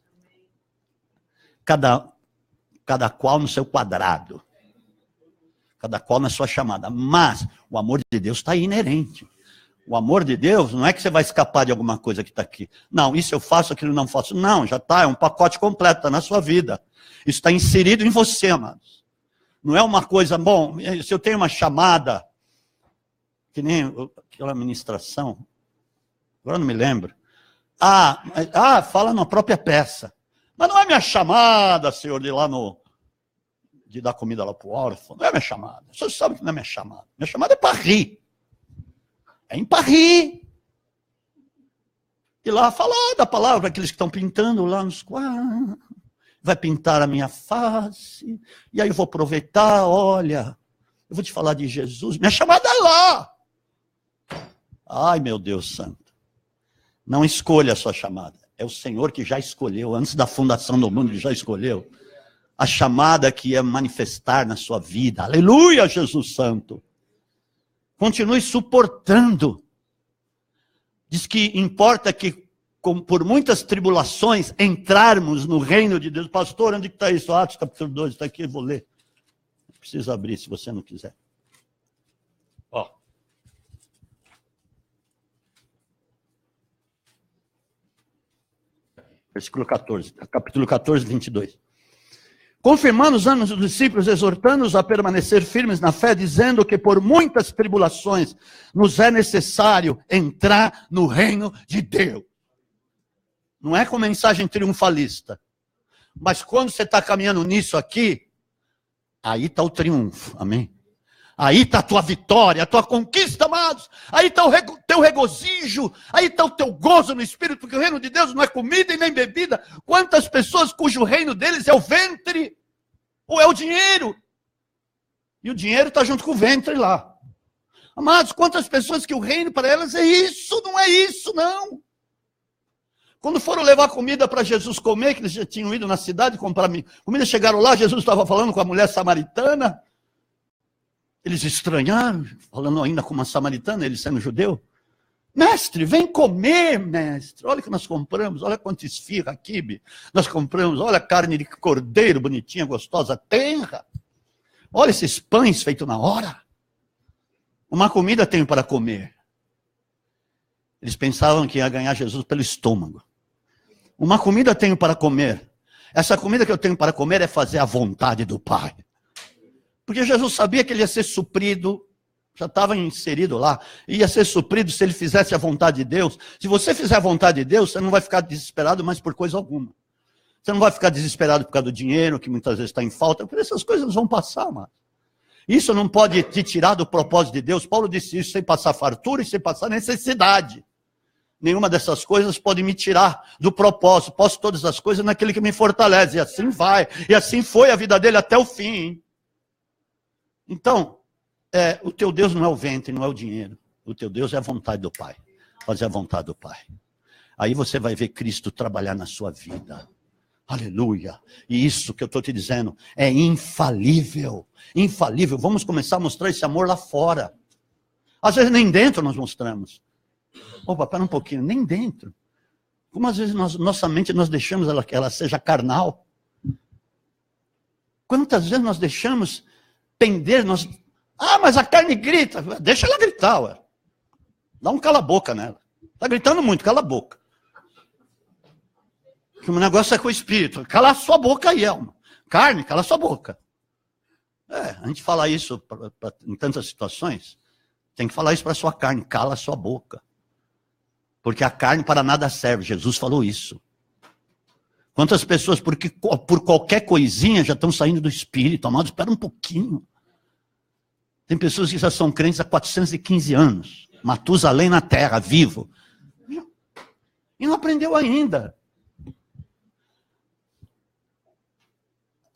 Cada qual no seu quadrado. Cada qual na sua chamada. Mas o amor de Deus está inerente. O amor de Deus não é que você vai escapar de alguma coisa que está aqui. Não, isso eu faço, aquilo não faço. Não, já está, é um pacote completo, está na sua vida. Isso está inserido em você, amados. Não é uma coisa, bom, se eu tenho uma chamada, que nem aquela ministração, agora não me lembro. Fala na própria peça. Mas não é minha chamada, Senhor, de dar comida lá para o órfão. Não é minha chamada. Você sabe que não é minha chamada. Minha chamada é para rir. É para rir. E lá falar da palavra para aqueles que estão pintando lá nos quadros. Vai pintar a minha face. E aí eu vou aproveitar, olha, eu vou te falar de Jesus. Minha chamada é lá. Ai, meu Deus santo. Não escolha a sua chamada. É o Senhor que já escolheu. Antes da fundação do mundo, ele já escolheu. a chamada que ia manifestar na sua vida. Aleluia, Jesus Santo. Continue suportando. Diz que importa que, por muitas tribulações, entrarmos no reino de Deus. Pastor, onde está isso? Atos capítulo 2, está aqui, eu vou ler. Não precisa abrir se você não quiser. Ó. Versículo 14, capítulo 14, 22. Confirmando os anos dos discípulos, exortando-os a permanecer firmes na fé, dizendo que por muitas tribulações nos é necessário entrar no reino de Deus. Não é com mensagem triunfalista. Mas quando você está caminhando nisso aqui, aí está o triunfo, amém? Aí está a tua vitória, a tua conquista, amados. Aí está o teu regozijo, aí está o teu gozo no Espírito, porque o reino de Deus não é comida e nem bebida. Quantas pessoas cujo reino deles é o ventre, ou é o dinheiro? E o dinheiro está junto com o ventre lá. Amados, quantas pessoas que o reino para elas é isso, não é isso, não. Quando foram levar comida para Jesus comer, que eles já tinham ido na cidade comprar comida, chegaram lá, Jesus estava falando com a mulher samaritana. Eles estranharam, falando ainda com uma samaritana, ele sendo judeu. Mestre, vem comer, mestre. Olha o que nós compramos, olha quanto esfirra, quibe. Nós compramos, olha a carne de cordeiro, bonitinha, gostosa, tenra. Olha esses pães feitos na hora. Uma comida tenho para comer. Eles pensavam que ia ganhar Jesus pelo estômago. Uma comida tenho para comer. Essa comida que eu tenho para comer é fazer a vontade do Pai. Porque Jesus sabia que ele ia ser suprido, já estava inserido lá, ia ser suprido se ele fizesse a vontade de Deus. Se você fizer a vontade de Deus, você não vai ficar desesperado mais por coisa alguma. Você não vai ficar desesperado por causa do dinheiro, que muitas vezes está em falta, porque essas coisas vão passar, mano. Isso não pode te tirar do propósito de Deus. Paulo disse isso sem passar fartura e sem passar necessidade. Nenhuma dessas coisas pode me tirar do propósito. Posso todas as coisas naquele que me fortalece. E assim vai. E assim foi a vida dele até o fim. Hein? Então, o teu Deus não é o ventre, não é o dinheiro. O teu Deus é a vontade do Pai. Fazer a vontade do Pai. Aí você vai ver Cristo trabalhar na sua vida. Aleluia. E isso que eu estou te dizendo é infalível. Infalível. Vamos começar a mostrar esse amor lá fora. Às vezes nem dentro nós mostramos. Opa, pera um pouquinho. Nem dentro. Como às vezes nossa mente nós deixamos ela seja carnal. Quantas vezes nós deixamos pender, mas a carne grita. Deixa ela gritar, ué. Dá um cala-boca nela. Está gritando muito, cala a boca. Porque o negócio é com o espírito. Cala a sua boca aí, Elma. Carne, cala a sua boca. A gente fala isso em tantas situações. Tem que falar isso para a sua carne. Cala a sua boca. Porque a carne para nada serve. Jesus falou isso. Quantas pessoas, porque por qualquer coisinha, já estão saindo do espírito. Amados, espera um pouquinho. Tem pessoas que já são crentes há 415 anos. Matusalém na terra, vivo. E não aprendeu ainda.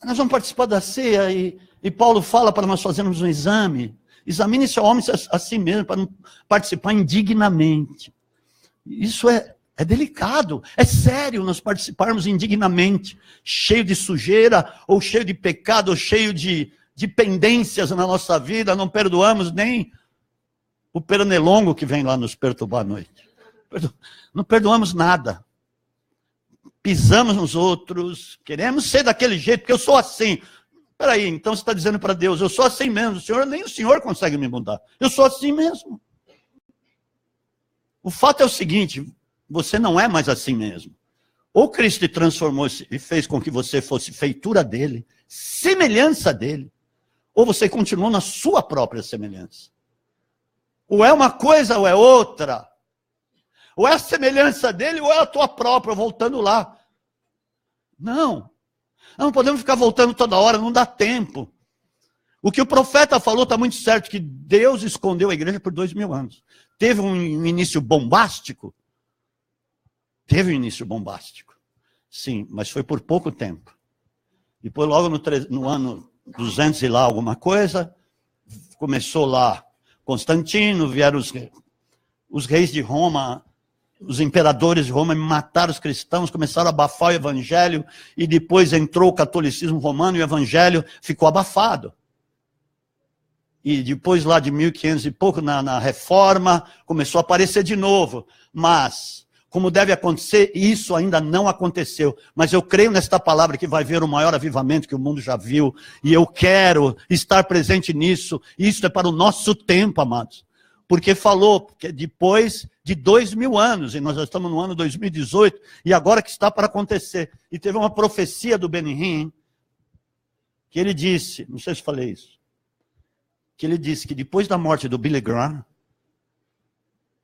Nós vamos participar da ceia e Paulo fala para nós fazermos um exame. Examine seu homem a si mesmo, para não participar indignamente. Isso é delicado, é sério nós participarmos indignamente, cheio de sujeira, ou cheio de pecado, ou cheio de pendências na nossa vida, não perdoamos nem o pernilongo que vem lá nos perturbar à noite. Não perdoamos nada. Pisamos nos outros, queremos ser daquele jeito, porque eu sou assim. Espera aí, então você está dizendo para Deus, eu sou assim mesmo, nem o Senhor consegue me mudar. Eu sou assim mesmo. O fato é o seguinte, você não é mais assim mesmo. Ou Cristo te transformou e fez com que você fosse feitura dele, semelhança dele, ou você continuou na sua própria semelhança. Ou é uma coisa ou é outra. Ou é a semelhança dele ou é a tua própria, voltando lá. Não podemos ficar voltando toda hora, não dá tempo. O que o profeta falou está muito certo, que Deus escondeu a igreja por 2000 anos. Teve um início bombástico? Teve um início bombástico. Sim, mas foi por pouco tempo. Depois, logo no ano 200 e lá alguma coisa, começou lá Constantino, vieram os reis de Roma os imperadores de Roma mataram os cristãos, começaram a abafar o evangelho, e depois entrou o catolicismo romano e o evangelho ficou abafado. E depois lá de 1500 e pouco, na reforma, começou a aparecer de novo. Mas, como deve acontecer, isso ainda não aconteceu. Mas eu creio nesta palavra que vai haver o maior avivamento que o mundo já viu. E eu quero estar presente nisso. Isso é para o nosso tempo, amados. Porque falou que depois de 2000 anos, e nós já estamos no ano 2018, e agora que está para acontecer. E teve uma profecia do Benny Hinn, que ele disse, não sei se falei isso, que ele disse que depois da morte do Billy Graham,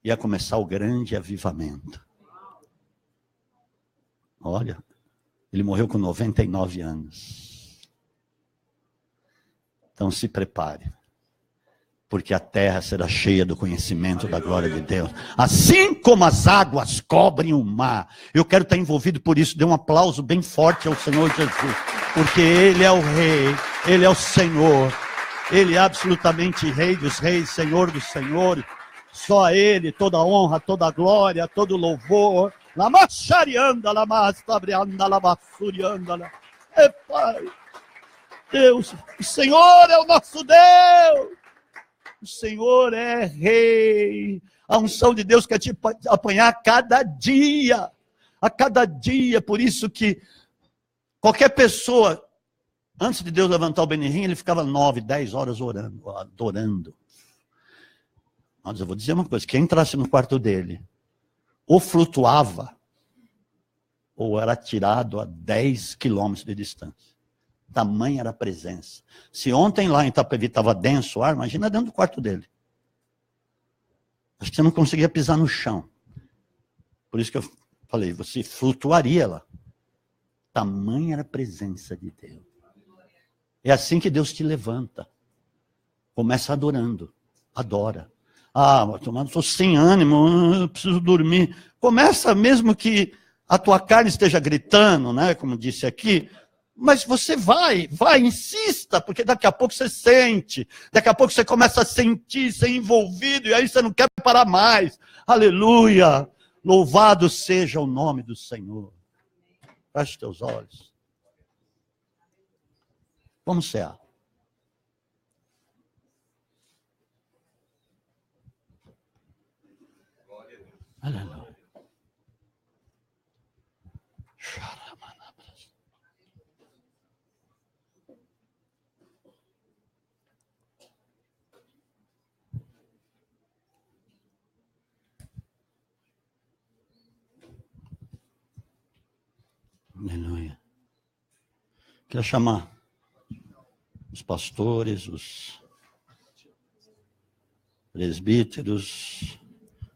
ia começar o grande avivamento. Olha, ele morreu com 99 anos. Então se prepare, porque a terra será cheia do conhecimento da glória de Deus. Assim como as águas cobrem o mar. Eu quero estar envolvido por isso. Dê um aplauso bem forte ao Senhor Jesus, porque Ele é o Rei, Ele é o Senhor. Ele é absolutamente Rei dos Reis, Senhor dos Senhores. Só a Ele toda honra, toda glória, todo louvor. Lamacharianda, lamastabrianda, lamassurianda. É Pai. Deus, o Senhor é o nosso Deus. O Senhor é Rei. A unção de Deus quer te apanhar a cada dia. A cada dia. Por isso que qualquer pessoa, antes de Deus levantar o Benny Hinn, ele ficava 9, 10 horas orando, adorando. Mas eu vou dizer uma coisa, quem entrasse no quarto dele, ou flutuava, ou era tirado a 10 quilômetros de distância. Tamanha era a presença. Se ontem lá em Itapevi estava denso o ar, imagina dentro do quarto dele. Acho que você não conseguia pisar no chão. Por isso que eu falei, você flutuaria lá. Tamanha era a presença de Deus. É assim que Deus te levanta. Começa adorando. Adora. Ah, mas eu estou sem ânimo, eu preciso dormir. Começa mesmo que a tua carne esteja gritando, né? Como disse aqui. Mas você vai, insista, porque daqui a pouco você sente. Daqui a pouco você começa a sentir, ser envolvido, e aí você não quer parar mais. Aleluia! Louvado seja o nome do Senhor. Feche teus olhos. Vamos cear. Aleluia. Aleluia. Quero chamar os pastores, os presbíteros,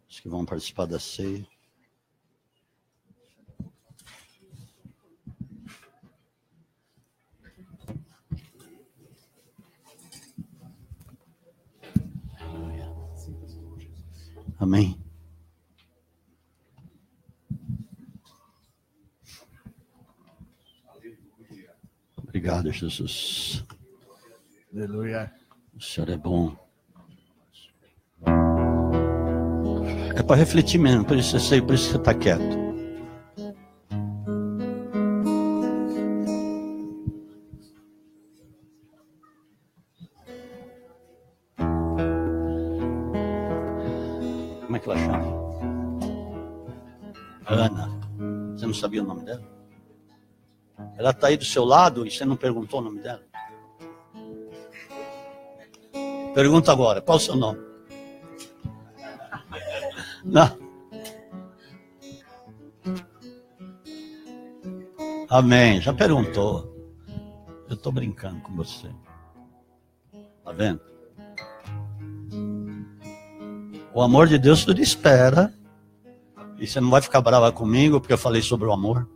os que vão participar da ceia. Aleluia. Amém. Obrigado, Jesus. Aleluia. O Senhor é bom. É para refletir mesmo, por isso eu sei, por isso você está quieto. Como é que ela chama? Ana. Você não sabia o nome dela? Ela está aí do seu lado e você não perguntou o nome dela? Pergunta agora, qual o seu nome? Não. Amém, já perguntou. Eu estou brincando com você. Está vendo? O amor de Deus tudo espera. E você não vai ficar brava comigo porque eu falei sobre o amor.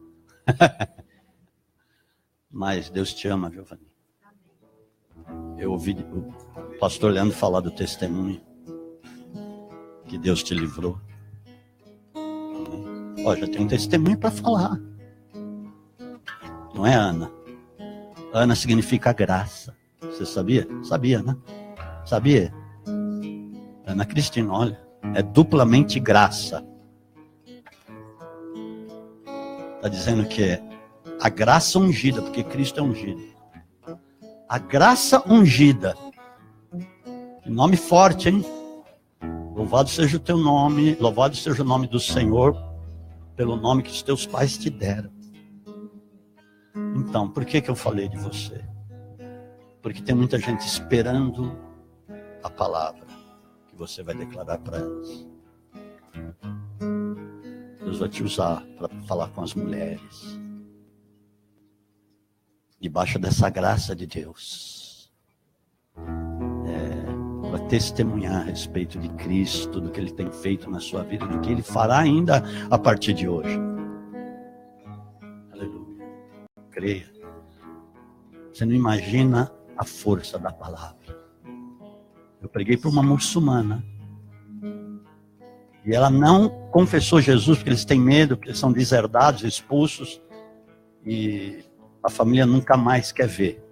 Mas Deus te ama, viu, Vani? Eu ouvi o pastor Leandro falar do testemunho. Que Deus te livrou. Ó, já tem um testemunho para falar. Não é Ana? Ana significa graça. Você sabia? Sabia, né? Sabia? Ana Cristina, olha. É duplamente graça. Está dizendo que é a graça ungida, porque Cristo é ungido. A graça ungida. Que nome forte, hein? Louvado seja o teu nome, louvado seja o nome do Senhor, pelo nome que os teus pais te deram. Então, por que eu falei de você? Porque tem muita gente esperando a palavra que você vai declarar para elas. Deus vai te usar para falar com as mulheres. Debaixo dessa graça de Deus. Para testemunhar a respeito de Cristo, do que Ele tem feito na sua vida, do que Ele fará ainda a partir de hoje. Aleluia. Creia. Você não imagina a força da palavra. Eu preguei para uma muçulmana. E ela não confessou Jesus porque eles têm medo, porque eles são deserdados, expulsos. E a família nunca mais quer ver.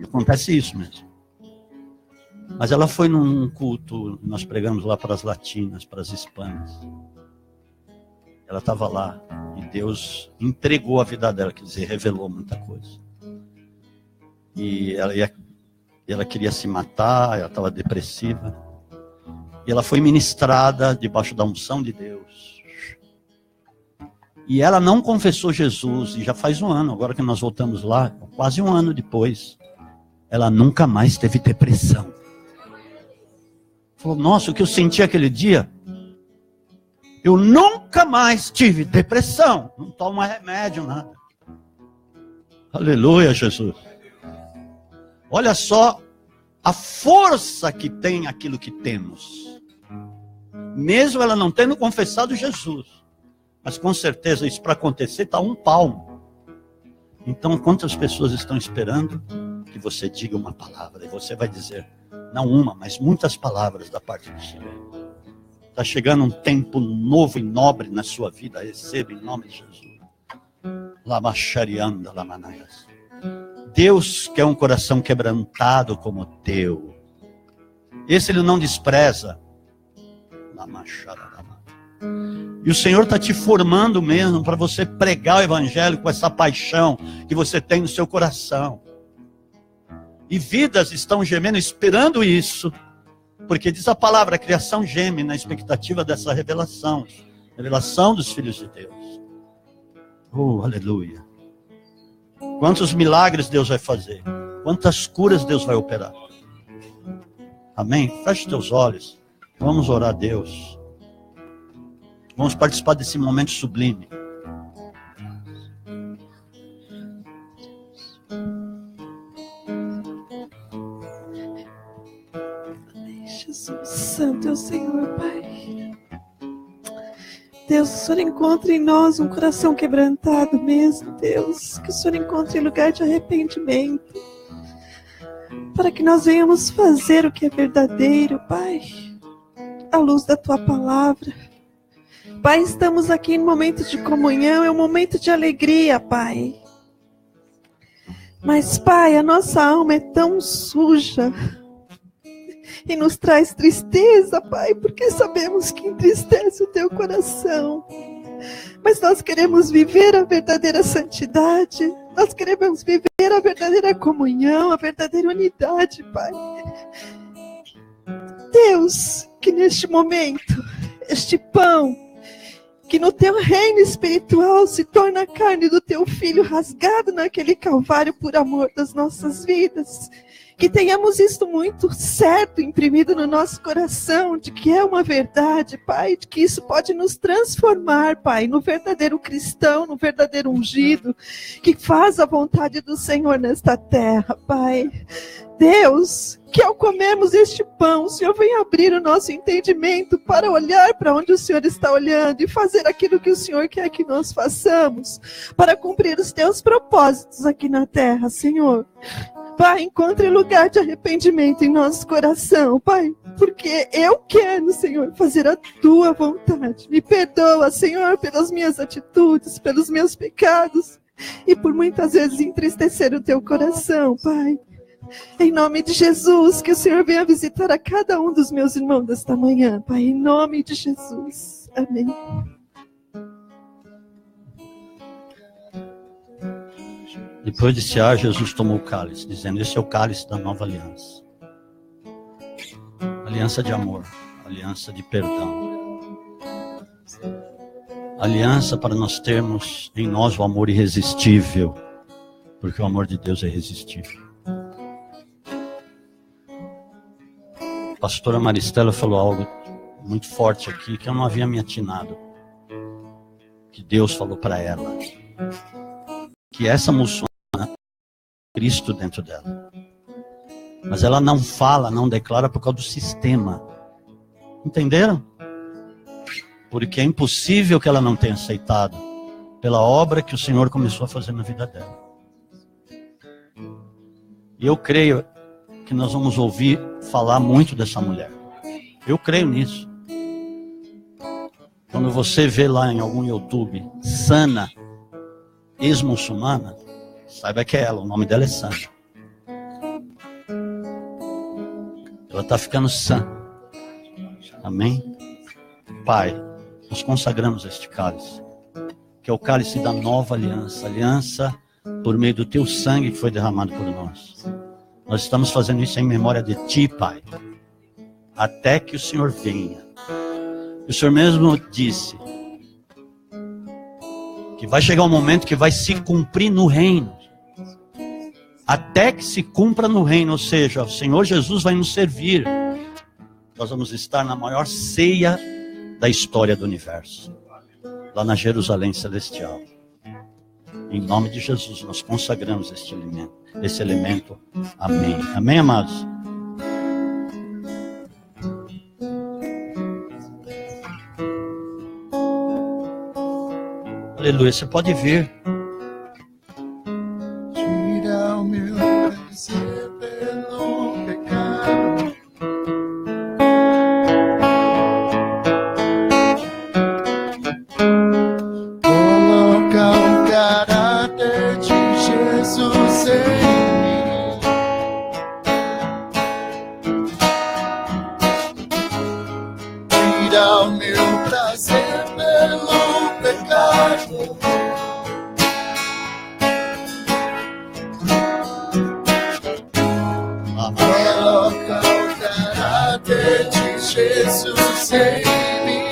Acontece isso mesmo. Mas ela foi num culto, nós pregamos lá para as latinas, para as hispanas. Ela estava lá e Deus entregou a vida dela, quer dizer, revelou muita coisa. E ela queria se matar, ela estava depressiva. E ela foi ministrada debaixo da unção de Deus. E ela não confessou Jesus, e já faz um ano, agora que nós voltamos lá, quase um ano depois, ela nunca mais teve depressão. Falou, nossa, o que eu senti aquele dia, eu nunca mais tive depressão. Não tomo remédio, nada. Aleluia, Jesus. Olha só a força que tem aquilo que temos. Mesmo ela não tendo confessado Jesus. Mas com certeza isso para acontecer está um palmo. Então quantas pessoas estão esperando que você diga uma palavra? E você vai dizer, não uma, mas muitas palavras da parte do Senhor. Está chegando um tempo novo e nobre na sua vida. Receba em nome de Jesus. Lamacharianda, lamanaias. Deus quer um coração quebrantado como o teu. Esse Ele não despreza. E o Senhor está te formando mesmo para você pregar o Evangelho com essa paixão que você tem no seu coração. E vidas estão gemendo, esperando isso. Porque diz a palavra, a criação geme na expectativa dessa revelação. Revelação dos filhos de Deus. Oh, aleluia. Quantos milagres Deus vai fazer. Quantas curas Deus vai operar. Amém? Feche teus olhos. Vamos orar a Deus. Vamos participar desse momento sublime. Jesus, santo é o Senhor, Pai. Deus, que o Senhor encontre em nós um coração quebrantado mesmo, Deus. Que o Senhor encontre lugar de arrependimento. Para que nós venhamos fazer o que é verdadeiro, Pai. À luz da Tua palavra. Pai, estamos aqui em momento de comunhão, é um momento de alegria, Pai. Mas, Pai, a nossa alma é tão suja e nos traz tristeza, Pai, porque sabemos que entristece o Teu coração. Mas nós queremos viver a verdadeira santidade, nós queremos viver a verdadeira comunhão, a verdadeira unidade, Pai. Deus, que neste momento, este pão, que no Teu reino espiritual se torna a carne do Teu Filho rasgado naquele calvário por amor das nossas vidas. Que tenhamos isto muito certo, imprimido no nosso coração, de que é uma verdade, Pai, de que isso pode nos transformar, Pai, no verdadeiro cristão, no verdadeiro ungido, que faz a vontade do Senhor nesta terra, Pai. Deus, que ao comermos este pão, o Senhor venha abrir o nosso entendimento para olhar para onde o Senhor está olhando e fazer aquilo que o Senhor quer que nós façamos, para cumprir os Teus propósitos aqui na terra, Senhor. Pai, encontre lugar de arrependimento em nosso coração, Pai, porque eu quero, Senhor, fazer a Tua vontade. Me perdoa, Senhor, pelas minhas atitudes, pelos meus pecados e por muitas vezes entristecer o Teu coração, Pai. Em nome de Jesus, que o Senhor venha visitar a cada um dos meus irmãos desta manhã, Pai, em nome de Jesus. Amém. Depois de cear, Jesus tomou o cálice, dizendo: esse é o cálice da nova aliança. Aliança de amor, aliança de perdão. Aliança para nós termos em nós o amor irresistível, porque o amor de Deus é irresistível. A pastora Maristela falou algo muito forte aqui, que eu não havia me atinado. Que Deus falou para ela. Que essa muçulmana tem Cristo dentro dela. Mas ela não fala, não declara por causa do sistema. Entenderam? Porque é impossível que ela não tenha aceitado pela obra que o Senhor começou a fazer na vida dela. E eu creio que nós vamos ouvir falar muito dessa mulher. Eu creio nisso. Quando você vê lá em algum YouTube, Sana, ex-muçulmana, saiba que é ela, o nome dela é Sana. Ela está ficando sã. Amém? Pai, nós consagramos este cálice, que é o cálice da nova aliança, aliança por meio do teu sangue que foi derramado por nós. Nós estamos fazendo isso em memória de ti, Pai, até que o Senhor venha. O Senhor mesmo disse que vai chegar um momento que vai se cumprir no reino. Até que se cumpra no reino, ou seja, o Senhor Jesus vai nos servir. Nós vamos estar na maior ceia da história do universo, lá na Jerusalém Celestial. Em nome de Jesus, nós consagramos esse elemento. Amém. Amém, amados? Aleluia, você pode vir. Tira o meu prazer pelo pecado. Coloca o caráter de Jesus em mim. Tira o meu prazer pelo pecado. Coloca o caráter de Jesus em mim.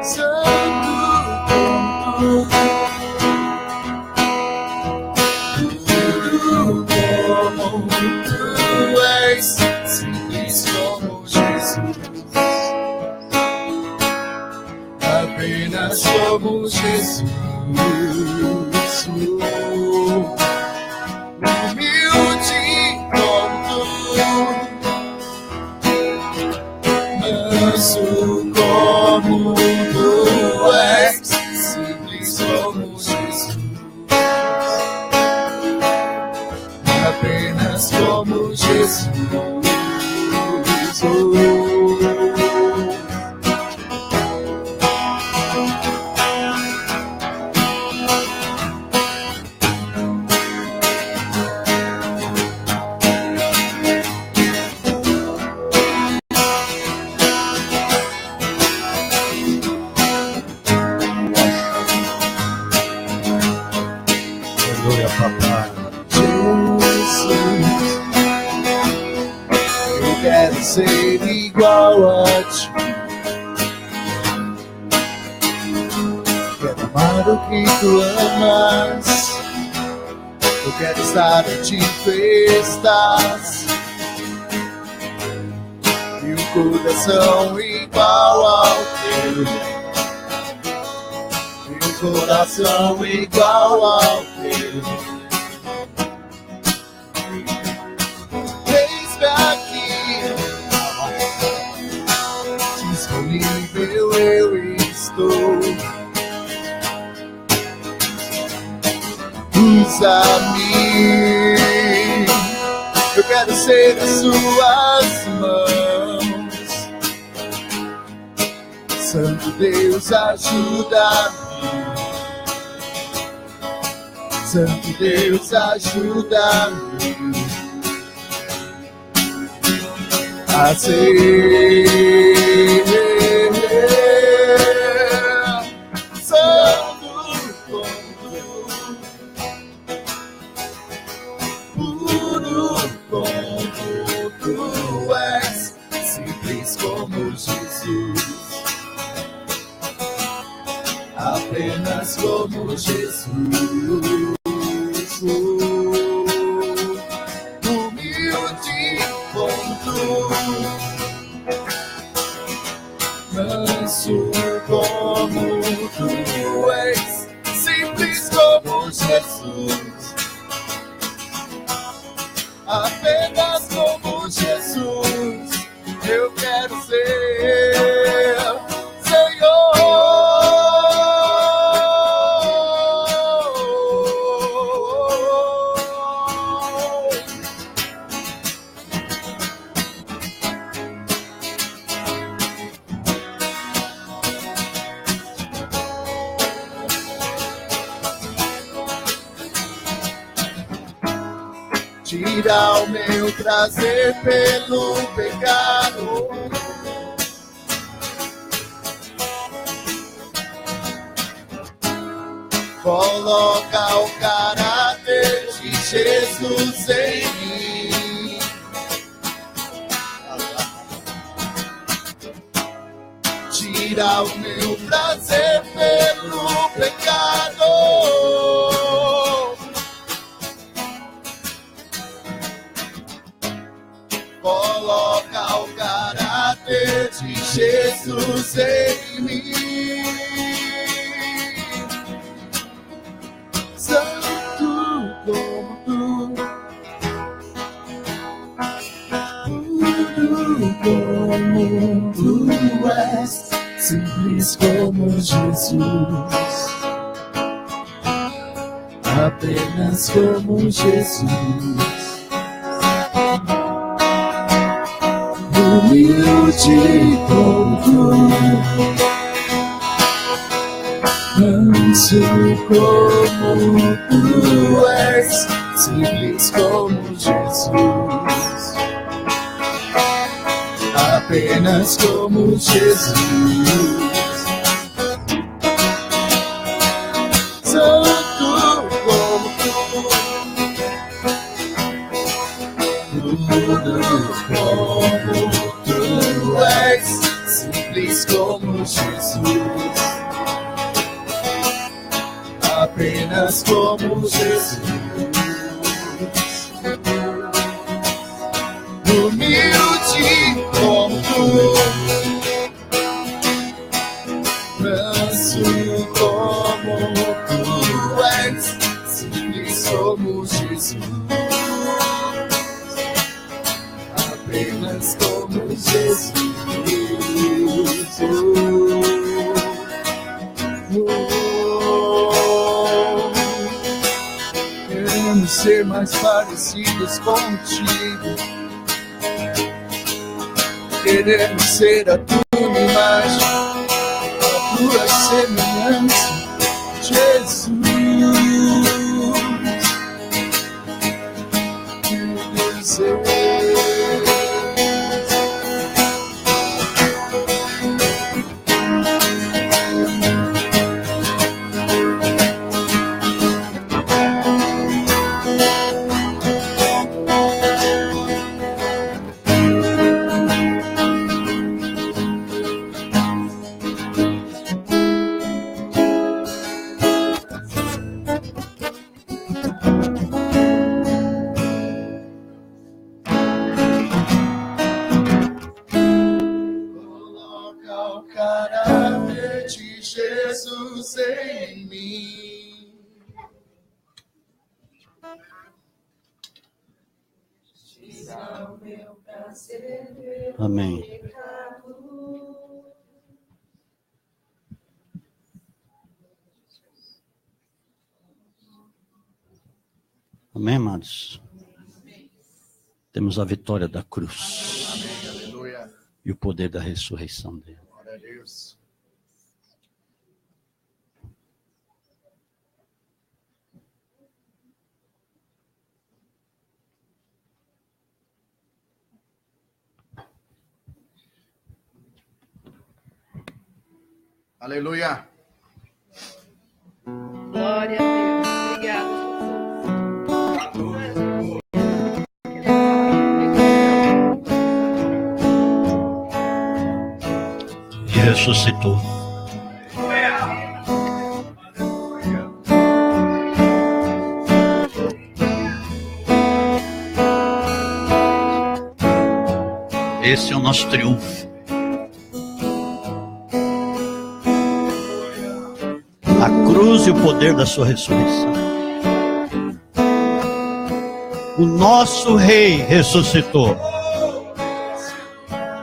Santo como tu és, simples como Jesus. Apenas como Jesus. Humilde como tu, manso como tu és, simples como Jesus. Apenas como Jesus. Aleluia, papai. Jesus, eu quero ser igual a ti. Quero amar o que tu amas. Eu quero estar onde tu estás. E um coração igual ao teu. Coração igual ao teu. Eis-me aqui, disponível eu estou. Usa-me, eu quero ser as suas mãos. Santo Deus, ajuda-me. Santo Deus, ajuda-me a ser santo como Jesus. Apenas como Jesus. Humilde como tu, manso como tu és, simples como Jesus. Apenas como Jesus eu quero ser, Senhor. Tira o meu prazer pelo pecado. Coloca o caráter de Jesus em mim. Tira o meu prazer pelo pecado. Coloca o caráter de Jesus em mim. Santo como tu, puro como tu és, simples como Jesus. Apenas como Jesus. Humilde como tu, manso como tu és, simples como Jesus. Apenas como Jesus. Santo como tu, tudo como tu és, simples como Jesus. Apenas como Jesus. Humilde como tu, manso como tu és, simples como Jesus. Apenas como Jesus. Queremos ser mais parecidos contigo. Queremos ser a tua imagem, a tua semelhança, Jesus. Amém. Amém, amados? Temos a vitória da cruz. Amém, aleluia. E o poder da ressurreição dele. Glória a Deus. Aleluia. Glória a Deus. Obrigada. e ressuscitou. Esse é o nosso triunfo. A cruz e o poder da sua ressurreição. O nosso Rei ressuscitou.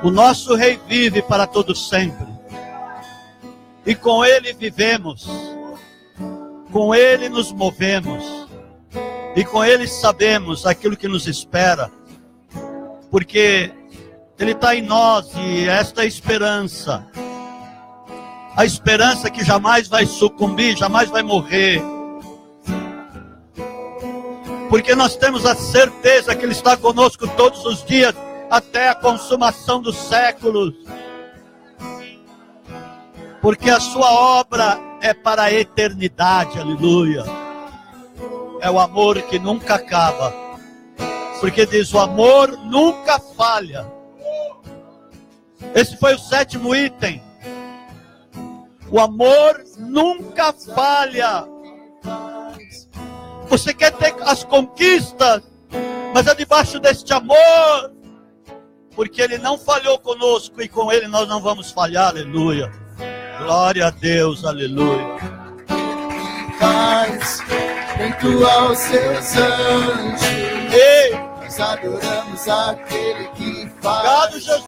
O nosso Rei vive para todo sempre. E com Ele vivemos. Com Ele nos movemos. E com Ele sabemos aquilo que nos espera. Porque Ele está em nós e esta é a esperança. A esperança que jamais vai sucumbir, jamais vai morrer. Porque nós temos a certeza que Ele está conosco todos os dias, até a consumação dos séculos. Porque a sua obra é para a eternidade, aleluia. É o amor que nunca acaba. Porque diz, o amor nunca falha. Esse foi o 7º item. O amor nunca falha. Você quer ter as conquistas, mas é debaixo deste amor. Porque Ele não falhou conosco e com Ele nós não vamos falhar, aleluia. Glória a Deus, aleluia. Paz, junto aos seus anjos. Ei, nós adoramos aquele que obrigado, faz Jesus.